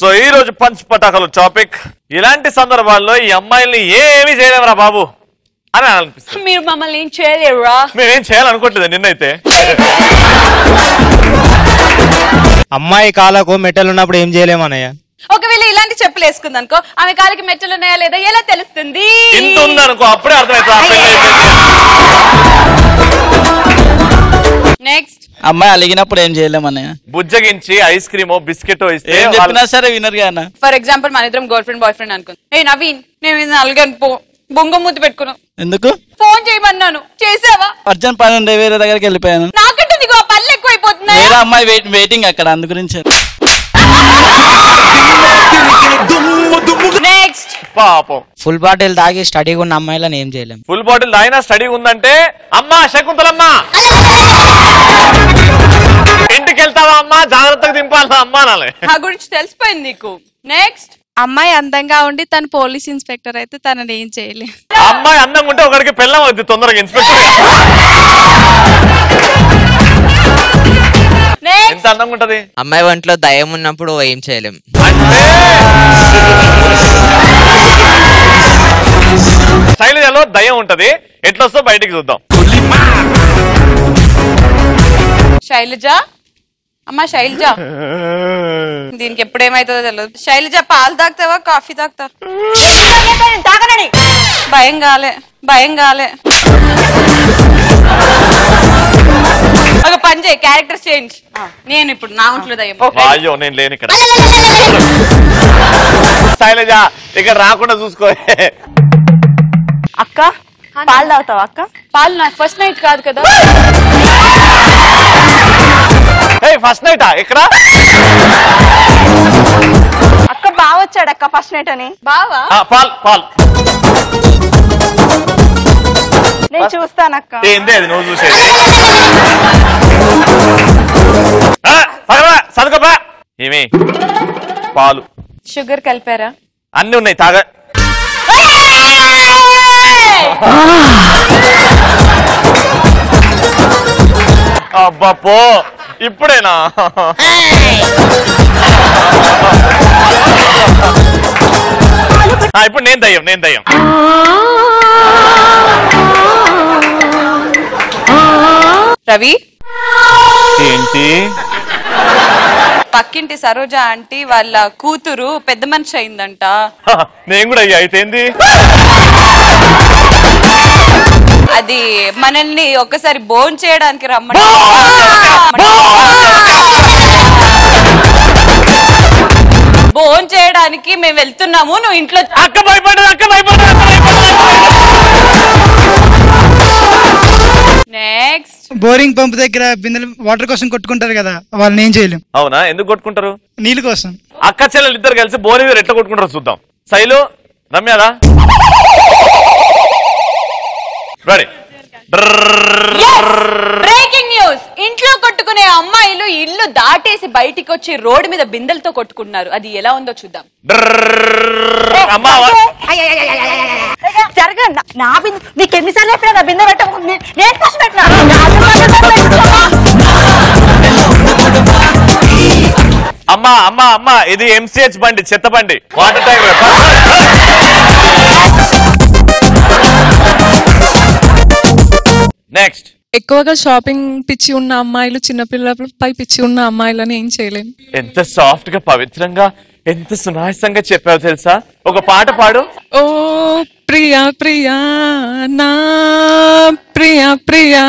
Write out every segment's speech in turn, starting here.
So ఈ రోజు punch పటాకులు topic, ఇలాంటి సందర్భాల్లో ఈ అమ్మాయిల్ని ఏమీ చేయలేమరా బాబు అని అనిపిస్తుంది. మీరు మమ్మల్ని ఏం చేయలేరురా? మేమేం చేయాలనుకోవట్లేదు నిన్నైతే. అమ్మాయి కాలకు మెట్టలు ఉన్నప్పుడు ఏం చేయలేమన్నయ్య. ఒకవేళ ఇలాంటి చెప్పులు వేసుకుంది అనుకో, ఆమె కాలికి మెట్టలు ఉన్నాయా లేదా ఎలా తెలుస్తుంది? ఇంత ఉందనుకో అప్పుడే అర్థమవుతుంది. నెక్స్ట్, అమ్మాయి అలిగినప్పుడు ఏం చేయలేమన్నయ్య. బుజ్జగించి ఐస్ క్రీమో బిస్కెట్ ఇస్తే ఏం చెప్పినా సరే వినరు కదా. ఫర్ ఎగ్జాంపుల్ మన ఇద్దరం గర్ల్ ఫ్రెండ్ బాయ్ ఫ్రెండ్ అనుకో, ఏ నవీన్ నేను అలగను పో, బొంగ మూతి పెట్టుకున్నావు. ఎందుకు? ఫోన్ చేయమన్నాను, చేసావా? అర్జెంట్ పని ఉండే వేరే దగ్గరికి వెళ్ళిపోయాను. నాకంటే నీకు ఆ పనులు ఎక్కువైపోతున్నాయి. వేరే అమ్మాయి వెయిటింగ్ అక్కడ, అందు గురించి. నెక్స్ట్, పాపం ఫుల్ బాటిల్ తాగి స్టడీగా ఉన్న అమ్మాయిలను ఏం చేయలేము. ఫుల్ బాటిల్ తాగినా స్టడీ ఉందంటే అమ్మా శకుంతలమ్మ ఇంటికి వెళ్తావా అమ్మా, జాగ్రత్తగా దింపాలా అమ్మా నాలే. ఆ గురించి తెలిసిపోయింది నీకు. నెక్స్ట్, అమ్మాయి అందంగా ఉండి తను పోలీస్ ఇన్స్పెక్టర్ అయితే తనని ఏం చేయలేదు. అమ్మాయి అందంగా ఉంటే ఒకరికి పెళ్ళం అవుద్ది తొందరగా ఇన్స్పెక్టర్. ఎంత అందంగా ఉంటది అమ్మాయి ఒంట్లో దయ్యం ఉన్నప్పుడు ఏం చేయలేం. శైలజలో దయ్యం ఉంటది, ఎట్లొస్తో బయటికి చూద్దాం. శైలజ, అమ్మా శైలజ, దీనికి ఎప్పుడేమైతుందో తెలియదు. శైలజ పాలు తాగుతావా కాఫీ తాగుతావా? భయం కాలే, భయం కాలే. ఒక పని చేయి, క్యారెక్టర్ చేంజ్. నేను ఇప్పుడు నా ఒంట్లో దయ్యం. అయ్యో నేను లేను ఇక్కడ. శైలజ ఇక్కడ రాకుండా చూసుకో. అక్క పాలు తాగుతావా? అక్క పాలు నా ఫస్ట్ నైట్ కాదు కదా. ఫస్ట్ నైటా ఇక్కడ? అక్క బావ వచ్చాడు అక్క ఫస్ట్ నైట్ అని. బావా? పాల్ పాల్ నేను చూస్తానక్క. ఏంది అది నువ్వు చూసేది? చదువుకోపా. ఏమి పాలు షుగర్ కలిపారా? అన్ని ఉన్నాయి తాగా. అబ్బా పో, ఇప్పుడేనా? ఇప్పుడు నేను దయ్యం, నేను దయ్యం. రవి ఏంటి? పక్కింటి సరోజ ఆంటీ వాళ్ళ కూతురు పెద్ద మనిషి అయిందంట. నేను కూడా అయ్యా. అయితే ఏంది? అది మనల్ని ఒక్కసారి భోజనం చేయడానికి రమ్మని. భోజనం చేయడానికి మేము వెళ్తున్నాము, నువ్వు ఇంట్లో. అక్క భయపడదు, అక్క భయపడదు. నెక్స్ట్, బోరింగ్ పంప్ దగ్గర బిందెలు వాటర్ కోసం కొట్టుకుంటారు కదా, వాళ్ళని ఏం చేయలేం. అవునా? ఎందుకు కొట్టుకుంటారు? నీళ్ళ కోసం. అక్క చెల్లెలు ఇద్దరు కలిసి బోరింగ్ ఎట్లా కొట్టుకుంటారు చూద్దాం. శైలు, రమ్యదా? రెడీ? బ్రేకింగ్ న్యూస్, ఇంట్లో కొట్టుకునే అమ్మాయిలు ఇల్లు దాటేసి బయటికి వచ్చి రోడ్డు మీద బిందెలతో కొట్టుకుంటున్నారు. అది ఎలా ఉందో చూద్దాం. జరగండి నా బిందె, నీకు ఎన్నిసార్లు చెప్పినా బిందె పెట్టకుండా నేను ఫస్ట్ పెట్టినా. అమ్మా అమ్మా అమ్మా, ఇది ఎంసీహెచ్ బండి, చెత్త బండి, వాటర్ ట్యాంక్. నెక్స్ట్, ఎక్కువగా షాపింగ్ పిచ్చి ఉన్న అమ్మాయిలు, చిన్నపిల్లలపై పిచ్చి ఉన్న అమ్మాయిలని ఏం చేయలేం. ఎంత సాఫ్ట్ గా, పవిత్రంగా, ఎంత సునాయాసంగా చెప్పావు తెలుసా? ఒక పాట పాడు. ఓ ప్రియా ప్రియా నా ప్రియా ప్రియా,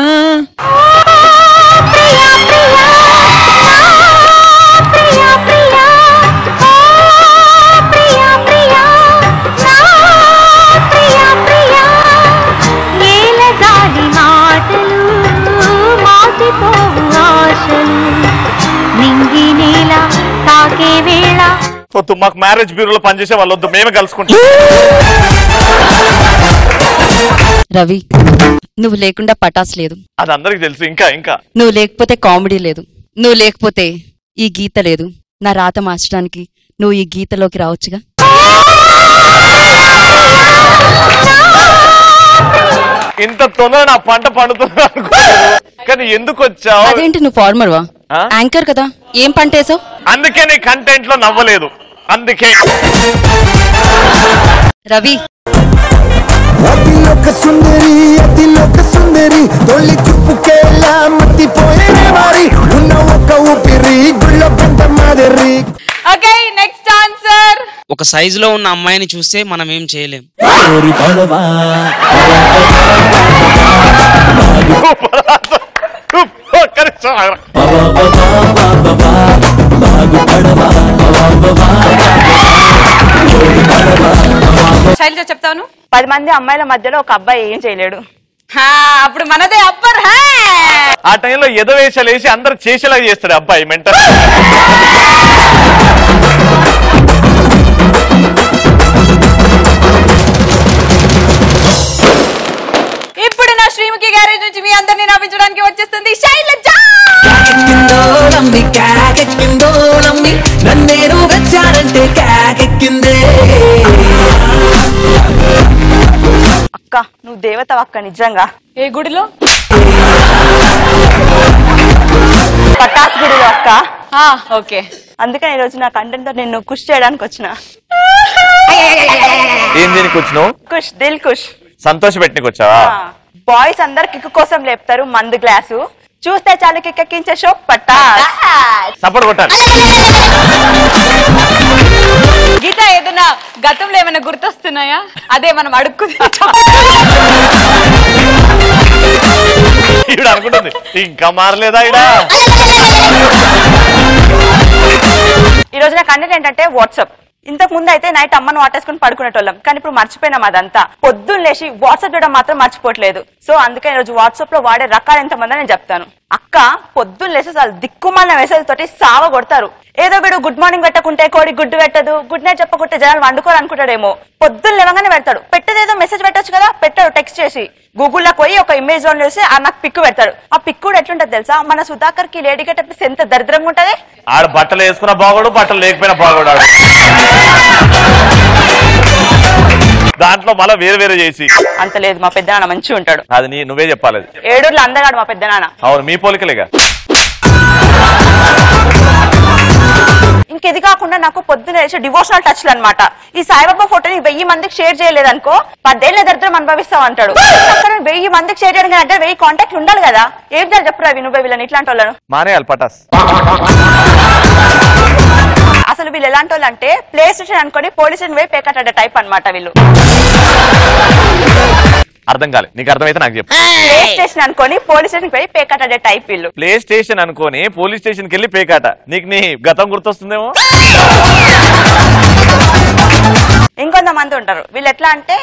మాకు మ్యారేజ్ బ్యూరోలో పనిచేసే వాళ్ళు వద్దు, మేమే కలుసుకుంటాం. రవి, నువ్వు లేకుండా పటాస్ లేదు. అది అందరికి తెలుసు. ఇంకా ఇంకా నువ్వు లేకపోతే కామెడీ లేదు. నువ్వు లేకపోతే ఈ గీత లేదు. నా రాత మార్చడానికి నువ్వు ఈ గీతలోకి రావచ్చుగా. ఇంత తొందర నా పంట పండుతున్నా కానీ ఎందుకు వచ్చావు? అదేంటి నువ్వు ఫార్మర్ వా? యాంకర్ కదా, ఏం పంటేసావు? అందుకే నీ కంటెంట్ లో నవ్వలేదు. అందుకే రవి అతిలోక సుందరి తొలి చూపుకేలా మత్తిపోయే వారి ఉన్న ఒక ఊపిరి గుళ్ళ పంట మాదిరి. Okay next answer. ఒక సైజు లో ఉన్న అమ్మాయిని చూస్తే మనం ఏం చేయలేం. శైలజ చెప్తాను. 10 మంది అమ్మాయిల మధ్యలో ఒక అబ్బాయి ఏం చేయలేడు. అప్పుడు మనదే అప్పర్. ఆ టైంలో ఎదవేషాలు వేసి అందరు చేసేలాగా చేస్తాడు అబ్బాయి మెంటల్. ఇప్పుడు నా శ్రీముఖి గ్యారేజ్ నుంచి మీ అందరినీ నవ్వించడానికి వచ్చేస్తుంది శైలజ. నన్నేరు వచ్చారంటే కాకెక్కిందే. అక్క నువ్వు దేవత అక్క నిజంగా. ఏ గుడిలో? పటాస్ గుడిలో అక్క. ఓకే. అందుకని ఈ రోజు నా కంటెంట్ తో నిన్ను ఖుష్ చేయడానికి వచ్చిన. ఏం దీనికి వచ్చినావు? ఖుష్ దిల్ ఖుష్. సంతోష పెట్టినకి వచ్చావా? బాయ్స్ అందరు కిక్ కోసం లేపుతారు మందు గ్లాసు, చూస్తే చాలు కిక్కెక్కించే షో పటాస్. సపోర్ట్ కొట్టాలి. గీత ఏదైనా గతంలో ఏమైనా గుర్తొస్తున్నాయా? అదే మనం అడుక్కుంది. ఈవిడ అనుకుంటుంది ఇంకా మారలేదా ఈడ. ఈ రోజు నా కంటెంట్ ఏంటంటే వాట్సాప్. ఇంతకు ముందు అయితే నైట్ అమ్మను వాటేసుకుని పడుకునేటోళ్ళం, కానీ ఇప్పుడు మర్చిపోయినాం అదంతా. పొద్దున్న లేచి వాట్సాప్ చేయడం మాత్రం మర్చిపోవట్లేదు. సో అందుకని ఈ రోజు వాట్సాప్ లో వాడే రకాలు ఎంతమంది నేను చెప్తాను. అక్క పొద్దున్న లేచి చాలా దిక్కుమాల మెసేజ్ తోటి సావ కొడతారు. ఏదో వీడు గుడ్ మార్నింగ్ పెట్టకుంటే కోడి గుడ్డు పెట్టదు, గుడ్ నైట్ చెప్పకుంటే జనాలు వండుకోరు అనుకుంటాడేమో. పొద్దున్న లేవగానే పెడతాడు. పెట్టేదేదో మెసేజ్ పెట్టొచ్చు కదా, పెట్టాడు టెక్స్ట్ చేసి. గూగుల్లోకి పోయి ఒక ఇమేజ్ ఆన్ చేసి నాకు పిక్ పెడతాడు. ఆ పిక్ కూడా ఎట్లుంటది తెలుసా? మన సుధాకర్ కి లేడీ గెటప్ ఎంత దరిద్రంగా ఉంటది. ఆడ బట్టలు వేసుకున్న బాగోడు, బట్టలు లేకపోయినా బాగోడు. దాంట్లో మళ్ళీ వేరు వేరు చేసి. అంత లేదు, మా పెద్దనాన్న మంచిగా ఉంటాడు. అది నువ్వే చెప్పాలి. ఏడూర్లో అందగాడు మా పెద్దనాన్న. అవును మీ పోలికలేగా. ఇంకెది కాకుండా నాకు పొద్దున వేసే డివోషనల్ టచ్లు అనమాట. ఈ సాయిబాబా ఫోటోని 1000 మందికి షేర్ చేయలేదనుకో 10 ఏళ్ళ దరిద్రం అనుభవిస్తావు అంటాడు. అక్కడ 1000 మందికి షేర్ చేయడం అంటే 1000 కాంటాక్ట్లు ఉండాలి కదా. ఏం చేయాలి చెప్పు రవి నువ్వే వీళ్ళని ఇట్లాంటి వాళ్ళను. మానేయాలి పటాస్. అసలు వీళ్ళు ఎలాంటి వాళ్ళు అంటే ప్లే స్టేషన్ అనుకొని పోలీస్ స్టేషన్ పోయి పేకట్ట టైప్ అనమాట వీళ్ళు. అర్థం కాలే. నీకు అర్థమైతే నాకు చెప్పు. ప్లే స్టేషన్ అనుకొని పోలీస్ స్టేషన్ పోయి పేకట్ట టైప్ వీళ్ళు. ప్లే స్టేషన్ అనుకొని పోలీస్ స్టేషన్ కి వెళ్ళి పేకాట. నీకు నీ గతం గుర్తొస్తుందేమో. ఇంకొంతమంది ఉంటారు వీళ్ళు ఎట్లా అంటే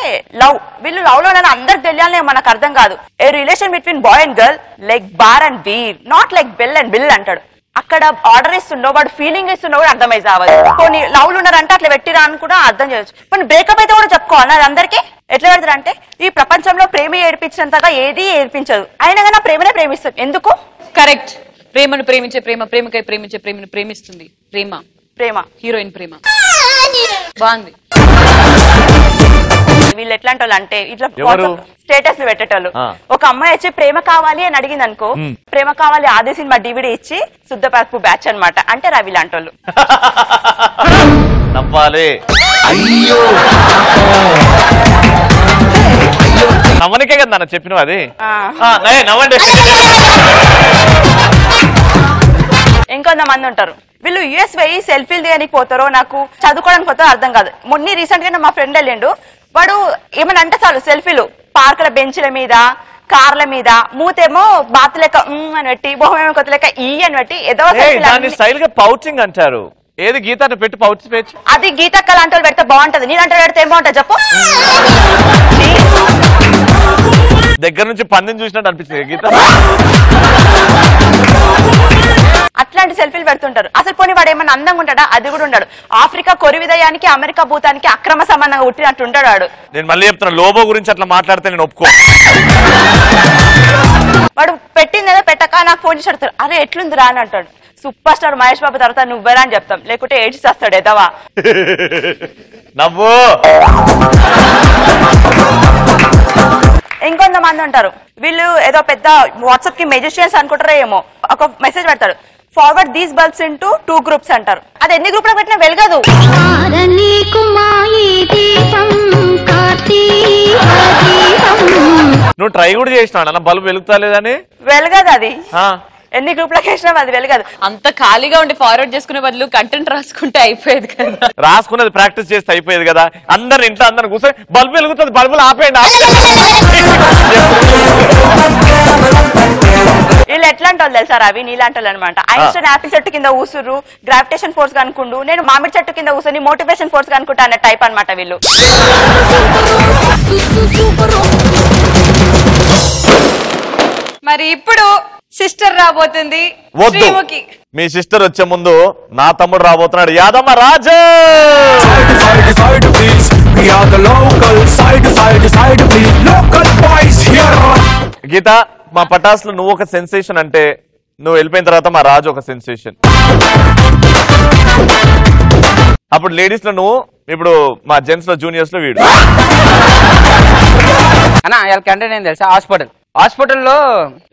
వీళ్ళు లవ్ లో అందరికి తెలియాలని మనకు అర్థం కాదు. A relation between boy and girl like bar and beer, not like bell and bill అంటాడు. అక్కడ ఆర్డర్ ఇస్తుండో వాడు ఫీలింగ్ ఇస్తుండో కూడా అర్థమై కావాలి. కొన్ని లవ్లు ఉన్నారంటే అట్లా పెట్టిరా అని కూడా అర్థం చేయొచ్చు. కొన్ని బ్రేకప్ అయితే కూడా చెప్పుకోవాలి. అది అందరికీ ఎట్లా పెడతారు అంటే ఈ ప్రపంచంలో ప్రేమ ఏడిపించినంతగా ఏది ఏడిపించదు, అయినా కానీ ప్రేమనే ప్రేమిస్తుంది. ఎందుకు? కరెక్ట్. ప్రేమను ప్రేమించే ప్రేమ, ప్రేమకై ప్రేమించే ప్రేమను ప్రేమిస్తుంది. ప్రేమ హీరోయిన్ ప్రేమ. బాగుంది. వీళ్ళు ఎట్లాంటి వాళ్ళు అంటే ఇట్లా స్టేటస్ పెట్టేటోళ్ళు. ఒక అమ్మాయి వచ్చి ప్రేమ కావాలి అని అడిగింది అనుకో, ప్రేమ కావాలి ఆది సినిమా DVD ఇచ్చి శుద్ధపరపు బ్యాచ్ అనమాట. అంటే రవి లాంటి వాళ్ళు. నవ్వనికే కదా నాన్న చెప్పిన అది. నవ్వండి. ఇంకొంతమంది ఉంటారు వీళ్ళు US పోయి సెల్ఫీలు దిగడానికి పోతారో నాకు చదువుకోవడానికి పోతారో అర్థం కాదు. మొన్న రీసెంట్ గా మా ఫ్రెండ్ వెళ్ళిండు. వాడు ఏమని అంటే చాలు సెల్ఫీలు పార్కుల బెంచ్ల మీద, కార్ల మీద, మూతేమో బాత్ లెక్క అని పెట్టి, బొహమేమో కొత్త లెక్క ఈ అని పెట్టి ఏదో స్టైల్ గా పౌచింగ్ అంటారు. ఏది గీత పెట్టి పౌచ్ పేచ్. అది గీతక్క లాంటి వాళ్ళు పెడితే బాగుంటది. నీలాంటి పెడితే ఏం బాగుంటది చెప్పు. దగ్గర నుంచి పందిని చూసినట్టు అనిపించింది గీత. అట్లాంటి సెల్ఫీలు పెడుతుంటారు. అసలు పోనీ వాడు ఏమన్నా అందంగా ఉంటాడా? అది కూడా ఉంటాడు. ఆఫ్రికా కొరివిదయానికి అమెరికా భూతానికి అక్రమ సంబంధంగా పుట్టినట్టు ఉంటాడు వాడు. నేను మళ్ళీ చెప్తున్నా, లోబో గురించి అట్లా మాట్లాడితే నేను ఒప్పుకో. వాడు పెట్టిందేదో పెట్టక నాకు ఫోన్ చేసి అడుగుతాడు, అరే ఎట్లుంది రా అని అంటాడు. సూపర్ స్టార్ మహేష్ బాబు తర్వాత నువ్వేరా అని చెప్తాం, లేకుంటే ఏడ్చి చేస్తాడు ఎదవా. నవ్వు. ఇంకొంతమంది ఉంటారు వీళ్ళు ఏదో పెద్ద వాట్సాప్ కి మెజిషియన్స్ అనుకుంటారో ఏమో. ఒక మెసేజ్ పెడతాడు, forward these bulbs into 2 groups అంటారు. అది ఎన్ని గ్రూప్ లో పెట్టినా వెలగదు. నువ్వు ట్రై కూడా చేసినావు బల్బు వెలుగుతా లేదని. వెలగదు అది, ఎన్ని గ్రూప్ లోకి వేసినా అది వెలగదు. అంత ఖాళీగా ఉండి ఫార్వర్డ్ చేసుకునే బదులు కంటెంట్ రాసుకుంటే అయిపోయేది కదా. రాసుకునేది ప్రాక్టీస్ చేస్తే అయిపోయేది కదా. అందరు ఇంట్లో అందరు కూర్చొని బల్బు వెలుగుతుంది, బల్బులు ఆపేయండి. వీళ్ళు ఎట్లాంటి వాళ్ళు తెలుసా రవి, నీలాంటి వాళ్ళు అనమాట. ఐన్స్టైన్ యాపిల్ చెట్టు కింద ఊసురు, గ్రావిటేషన్ ఫోర్స్ కనుక్కుండు, నేను మామిడి చెట్టు కింద ఊసుని మోటివేషన్ ఫోర్స్ కనుక్కుంటా అన్న టైప్ అనమాట వీళ్ళు. మరి ఇప్పుడు సిస్టర్ రాబోతుంది. మీ సిస్టర్ వచ్చే ముందు నా తమ్ముడు రాబోతున్నాడు, యాదమ్మ రాజు. గీత, మా పటాస్ లో నువ్వు ఒక సెన్సేషన్ అంటే నువ్వు వెళ్ళిపోయిన తర్వాత మా రాజు ఒక సెన్సేషన్. అప్పుడు లేడీస్ లో నువ్వు, ఇప్పుడు మా జెంట్స్ లో జూనియర్స్ లో వీడు. అన్న వాళ్ళ కంటెంట్ ఏం తెలుసా, హాస్పిటల్లో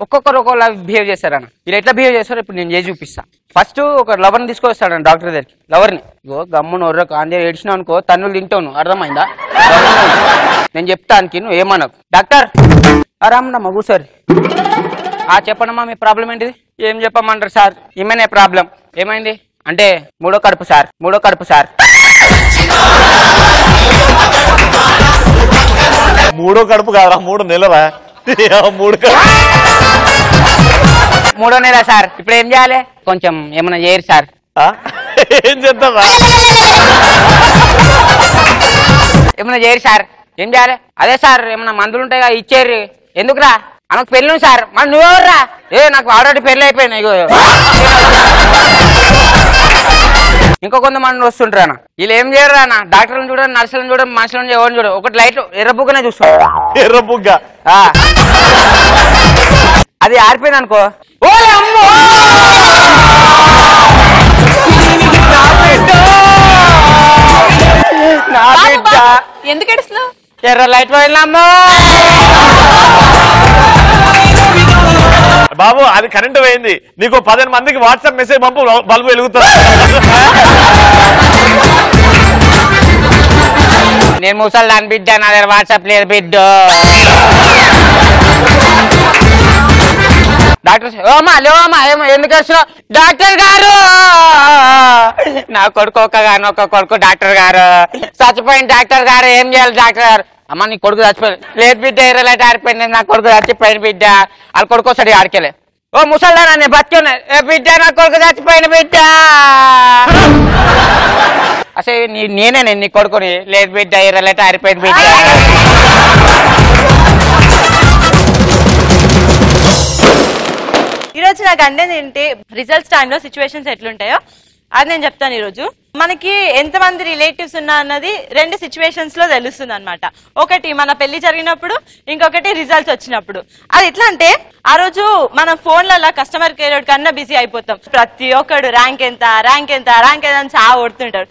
ఒక్కొక్కరు ఒక్కొక్కలా బిహేవ్ చేస్తారన్న. వీళ్ళు ఎట్లా బిహేవ్ చేస్తారో ఇప్పుడు నేను చేసి చూపిస్తా. ఫస్ట్ ఒక లవర్ని తీసుకొస్తాడన్న డాక్టర్ దగ్గరికి. లవర్ని ఇగో గమ్మును ఒర్రకు అందే ఏడ్చినావు అనుకో తన్నులు తింటాను, అర్థమైందా? నేను చెప్తానికి నువ్వు ఏమన్నావు. డాక్టర్ ఆరామమ్మా కూర్చోరు. చెప్పండమ్మా మీ ప్రాబ్లం ఏంటిది? ఏం చెప్పమంటారు సార్, ఏమైనా ప్రాబ్లం? ఏమైంది అంటే మూడో కడుపు సార్. మూడో కడుపు కాదురా, 3 నెలలా? 3వ నెల సార్. ఇప్పుడు ఏం చేయాలి? కొంచెం ఏమైనా చేయరు సార్. ఏం చేద్దాం? ఏమైనా చేయరు సార్. ఏం చేయాలి? అదే సార్ ఏమైనా మందులు ఉంటాయి కదా ఇచ్చేరు. ఎందుకురా? ఆమెకు పెళ్ళి సార్. మరి నువ్వెవర్రా? నాకు ఆల్రెడీ పెళ్ళి అయిపోయినాయి. ఇంకో కొంతమంది వస్తుంటారు అన్న. వీళ్ళు ఏం చేయరు అన్న, డాక్టర్లను చూడడం, నర్సులను చూడడం, మనుషులను ఎవరిని చూడడం. ఒకటి లైట్ ఎర్రబుగ్గనే చూస్తాం. ఎర్రబుగ్గ అది ఆరిపోయింది అనుకో, ఎందుకు ఏడుస్తున్నావు? ఎర్ర లైట్ పోయిందమ్మో. బాబు అది కరెంట్ పోయింది, నీకు 10 మందికి వాట్సాప్ మెసేజ్ పంపు, బల్బు వెలుగుతుంది. నేను ముసలి దాని బిడ్డ, నా దగ్గర వాట్సాప్ లేదు బిడ్డ. డాక్టర్ లేవమ్మా, ఎందుకు వచ్చినావు? డాక్టర్ గారు నా కొడుకు ఒక కొడుకు డాక్టర్ గారు చచ్చిపోయింది. డాక్టర్ గారు ఏం చేయాలి డాక్టర్ గారు? అమ్మ నీ కొడుకు చచ్చిపోయింది. లేదు బిడ్డ, ఎర్రలైట్ ఆడిపోయింది, నా కొడుకు చచ్చిపోయింది బిడ్డ. వాళ్ళ కొడుకు వస్తాడు ఆడికెళ్ళే. ఓ ముసల్దానా నేను బతికున్నా బిడ్డ, నా కొడుకు చచ్చిపోయిన బిడ్డ. అసలు నేనే నీ కొడుకుని. లేదు బిడ్డ, ఎర్రలైట్ ఆడిపోయింది బిడ్డ. ఈరోజు నాకు అండేది ఏంటి, రిజల్ట్స్ టైంలో సిచ్యువేషన్స్ ఎట్లుంటాయో అది నేను చెప్తాను. ఈరోజు మనకి ఎంతమంది రిలేటివ్స్ ఉన్నా అన్నది 2 సిచ్యువేషన్స్ లో తెలుస్తుంది అనమాట. ఒకటి మన పెళ్లి జరిగినప్పుడు, ఇంకొకటి రిజల్ట్స్ వచ్చినప్పుడు. అది ఎట్లా అంటే ఆ రోజు మనం ఫోన్లలో కస్టమర్ కేర్ కన్నా బిజీ అయిపోతాం. ప్రతి ఒక్కడు ర్యాంక్ ఎంత అని చాలా కొడుతుంటాడు.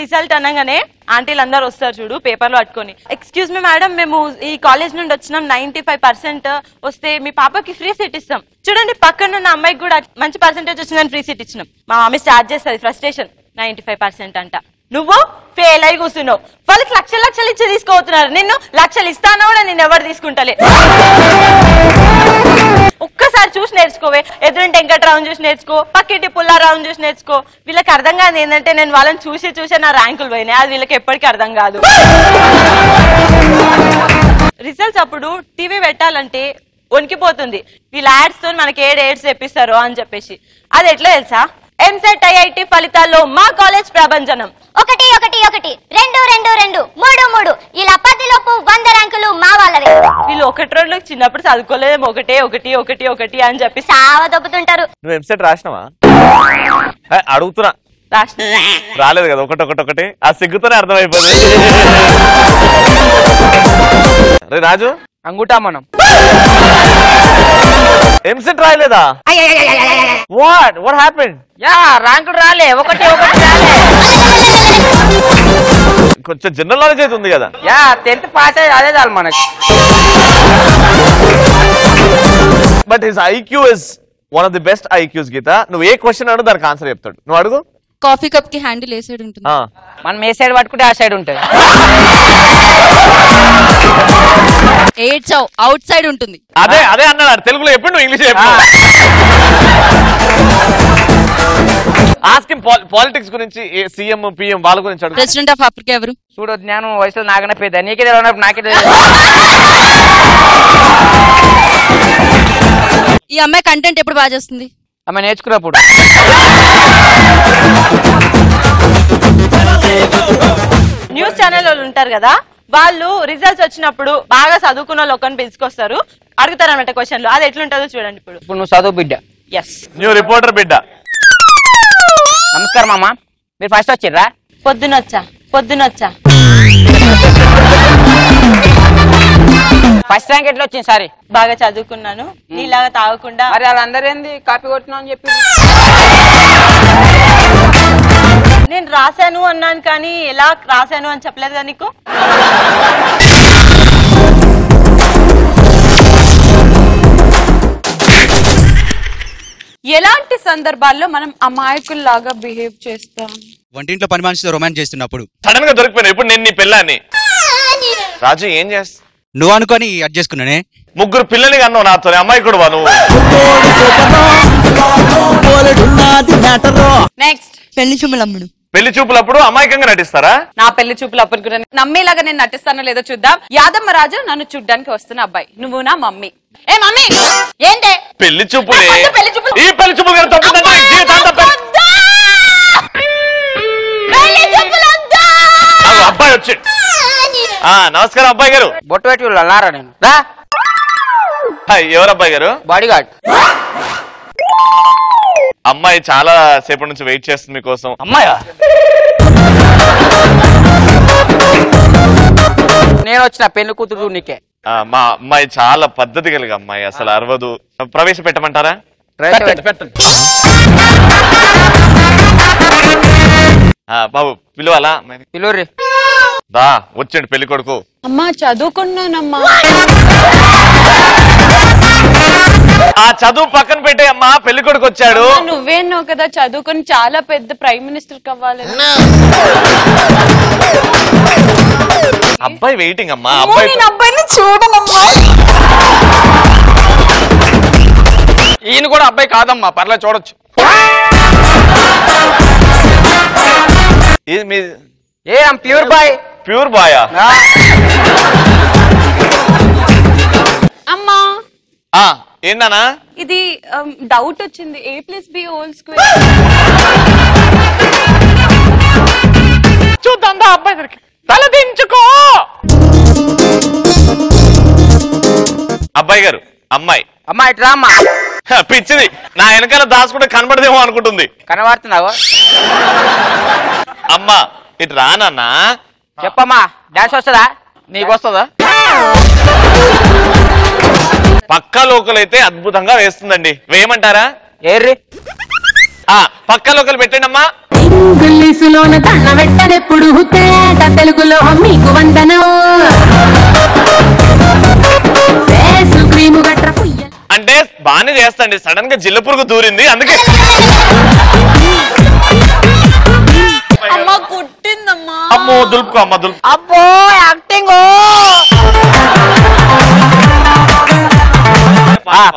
రిజల్ట్ అనగానే ఆంటీలు అందరు వస్తారు చూడు, పేపర్లో పట్టుకొని, ఎక్స్క్యూజ్ మీ మేడం, మేము ఈ కాలేజ్ నుండి వచ్చినాం, 95% వస్తే మీ పాపకి ఫ్రీ సీట్ ఇస్తాం. చూడండి పక్కన ఉన్న అమ్మాయికి కూడా మంచి పర్సెంటేజ్ వచ్చిందని ఫ్రీ సీట్ ఇచ్చినాం. మా మమ్మీ స్టార్ట్ చేస్తుంది ఫ్రస్ట్రేషన్, 95% అంట, నువ్వు ఫెయిల్ అయి కూర్చున్నావు. వాళ్ళకి లక్షలు ఇచ్చి తీసుకోతున్నారు, నిన్ను లక్షలు ఇస్తానో కూడా నేను ఎవరు తీసుకుంటలే. ఒక్కసారి చూసి నేర్చుకోవే, ఎదురుంటే వెంకట్రావుని చూసి నేర్చుకో, పక్కింటి పుల్లారావుని చూసి నేర్చుకో. వీళ్ళకి అర్థం కాదు ఏంటంటే నేను వాళ్ళని చూసే నా ర్యాంకులు పోయినాయి, అది వీళ్ళకి ఎప్పటికీ అర్థం కాదు. రిజల్ట్స్ అప్పుడు టీవీ పెట్టాలంటే వణికిపోతుంది, వీళ్ళ యాడ్స్ తో మనకి ఏడ్స్ తెప్పిస్తారు అని చెప్పేసి. అది ఎట్లా తెలుసా, ఎంసెట్ ఐఐటి ఫలితాల్లో మా కాలేజ్ ప్రభంజనం 1 1 1 2 2 2 3 3 ఇలా 10లోపు 100 ర్యాంకులు మా వాళ్ళవే. వీళ్ళు 1 2 చిన్నప్పుడు చదువుకోలేదేమో, 1 1 1 1 అని చెప్పి సావ దొబ్బుతుంటారు. నువ్వు ఎంసెట్ రాసినావా? అడుగుతున్నా. రాలేదు కదా, 1 1 1 ఆ సిగ్గుతోనే అర్థమైపోయింది. రే రాజు, అంగుటా మనం ఎంసెట్ రాయలేదా? What happened? ర్యాంకులు రాలే, 1 1 రాలే. కొంచెం జనరల్ నాలెడ్జ్ అయితే ఉంది కదా. 10th పాస్ అయ్యి అదే చాలు మనకి. But his IQ is one of the best IQs Geetha. నువ్వు ఏ క్వశ్చన్ అడుగు దానికి ఆన్సర్ చెప్తాడు. నువ్వు అడుగు. కాఫీ కప్ కి హ్యాండిల్ ఏ సైడ్ ఉంటుంది? మనం ఏ సైడ్ పట్టుకుంటే ఆ సైడ్ ఉంటుంది. ఏడ్చావు, అవుట్ సైడ్ ఉంటుంది. అదే అదే అన్నాడు తెలుగులో. ఎప్పుడు నువ్వు ఇంగ్లీష్ చెప్పు. ఆస్కిన్ పాలిటిక్స్ గురించి, సీఎం పిఎం వాళ్ళ గురించి అడుగు. ప్రెసిడెంట్ ఆఫ్ ఆఫ్రికా ఎవరు? చూడు జ్ఞానం వయసులో నాకనే పెద్ద, నీకే తెలియనప్పుడు నాకే తెలియదు. ఈ అమ్మాయి కంటెంట్ ఎప్పుడు బాగా చేస్తుంది? ఆమె నేర్చుకున్నప్పుడు. న్యూస్ ఛానల్ వాళ్ళు ఉంటారు కదా, వాళ్ళు రిజల్ట్స్ వచ్చినప్పుడు బాగా చదువుకున్న వాళ్ళు ఒకరిని పిలుచుకొస్తారు, అడుగుతారు అన్నమాట క్వశ్చన్లు. అది ఎట్లుంటుందో చూడండి. ఇప్పుడు నువ్వు చదువు బిడ్డ. ఎస్, న్యూ రిపోర్టర్ బిడ్డ. నమస్కారం అమ్మా, మీరు ఫస్ట్ వచ్చిర్రా? పొద్దునొచ్చా. ఫస్ట్ ర్యాంక్ ఎట్లా వచ్చింది? సారీ, బాగా చదువుకున్నాను, నీలాగా తాగకుండా. మరి వాళ్ళందరూ ఏంది కాపీ కొట్టినా అని చెప్పి? నేను రాశాను అన్నాను కానీ ఎలా రాశాను అని చెప్పలేదు కదా నీకు. ఎలాంటి సందర్భాల్లో మనం అమాయకుల్లాగా బిహేవ్ చేస్తాం? వంటింట్లో పని మనిషితో రొమాన్స్ చేస్తున్నప్పుడు. సడన్ గా దొరికిపోయినా. ఇప్పుడు నేను నీ పిల్లాన్ని. రాజు ఏం చేస్తా? నువ్వు అనుకొని అడ్జస్ట్ చేసుకున్నానే. ముగ్గురు పిల్లల్ని కన్నావు నాతో. అమ్మాయి కూడా నువ్వు. నెక్స్ట్, పెళ్లి చూపులమ్ముడు. పెళ్లి చూపులప్పుడు అమాయకంగా నటిస్తారా? నా పెళ్లి చూపులు అప్పుడు కూడా నమ్మేలాగా నేను నటిస్తానో లేదో చూద్దాం. యాదమ్మ రాజు నన్ను చూడ్డానికి వస్తున్న అబ్బాయి, నువ్వు నా మమ్మీ. ఏ మమ్మీ ఏంటే పెళ్లి చూపులే. పెళ్లి చూపులు. ఈ పెళ్లి చూపులు గారు తప్పుతుందంటే జీవితాంతం అబ్బాయి వచ్చి. నమస్కారం అబ్బాయి గారు. బొట్టు పెట్టి వెళ్ళారా? నేను రా. ఎవరు అబ్బాయి గారు? Body guard. అమ్మాయి చాలా సేపటి నుంచి వెయిట్ చేస్తుంది మీకోసం. అమ్మాయా? నేను వచ్చిన పెళ్లి కూతురు నీకే. మా అమ్మాయి చాలా పద్ధతి కలిగి అమ్మాయి, అసలు అరవదు. ప్రవేశపెట్టమంటారా? పెట్టండి. బాబు పిలువాలా? పిలువురి. దా వచ్చండి పెళ్లి కొడుకు. అమ్మా చదువుకున్నానమ్మా. ఆ చదువు పక్కన పెట్టే అమ్మా, పెళ్లి కొడుకు వచ్చాడు. నువ్వేన్నావు కదా చదువుకొని చాలా పెద్ద ప్రైమ్ మినిస్టర్ కావాలి. అబ్బాయి వెయిటింగ్ అమ్మా. అబ్బాయిని చూడనమ్మా. ఈయన కూడా అబ్బాయి కాదమ్మా, పర్లేదు చూడొచ్చు. Pure boy. ప్యూర్ బాయా? అమ్మా ఏంటన్నా ఇది డౌట్ వచ్చింది. A+B² చూద్దాం అబ్బాయి దగ్గరికి. తల దించుకో. అబ్బాయి గారు అమ్మాయి. అమ్మాయి ఇట్రా అమ్మా. పిచ్చిది, నా వెనకాల దాచుకుంటే కనబడదేమో అనుకుంటుంది. కనబడుతున్నావా? అమ్మా ఇటు రానన్నా. చెప్పమ్మా, డాన్స్ వస్తుందా? నీకు వస్తుందా? పక్క లోకల్ అయితే అద్భుతంగా వేస్తుందండి. వేయమంటారా? ఏర్రి. పక్క లోకల్ పెట్టండి అమ్మా. ఇంగ్లీషులోన దండ పెట్టనెప్పుడు తేట తెలుగులో మీకు వందనం. అంటే బానే చేస్తండి, సడన్ గా జిల్ల పురుగు దూరింది అందుకే. అమ్మా కుట్టిందమ్మా. అమ్మో దులుపుకో అమ్మ దులుపు. అబ్బో యాక్టింగ్.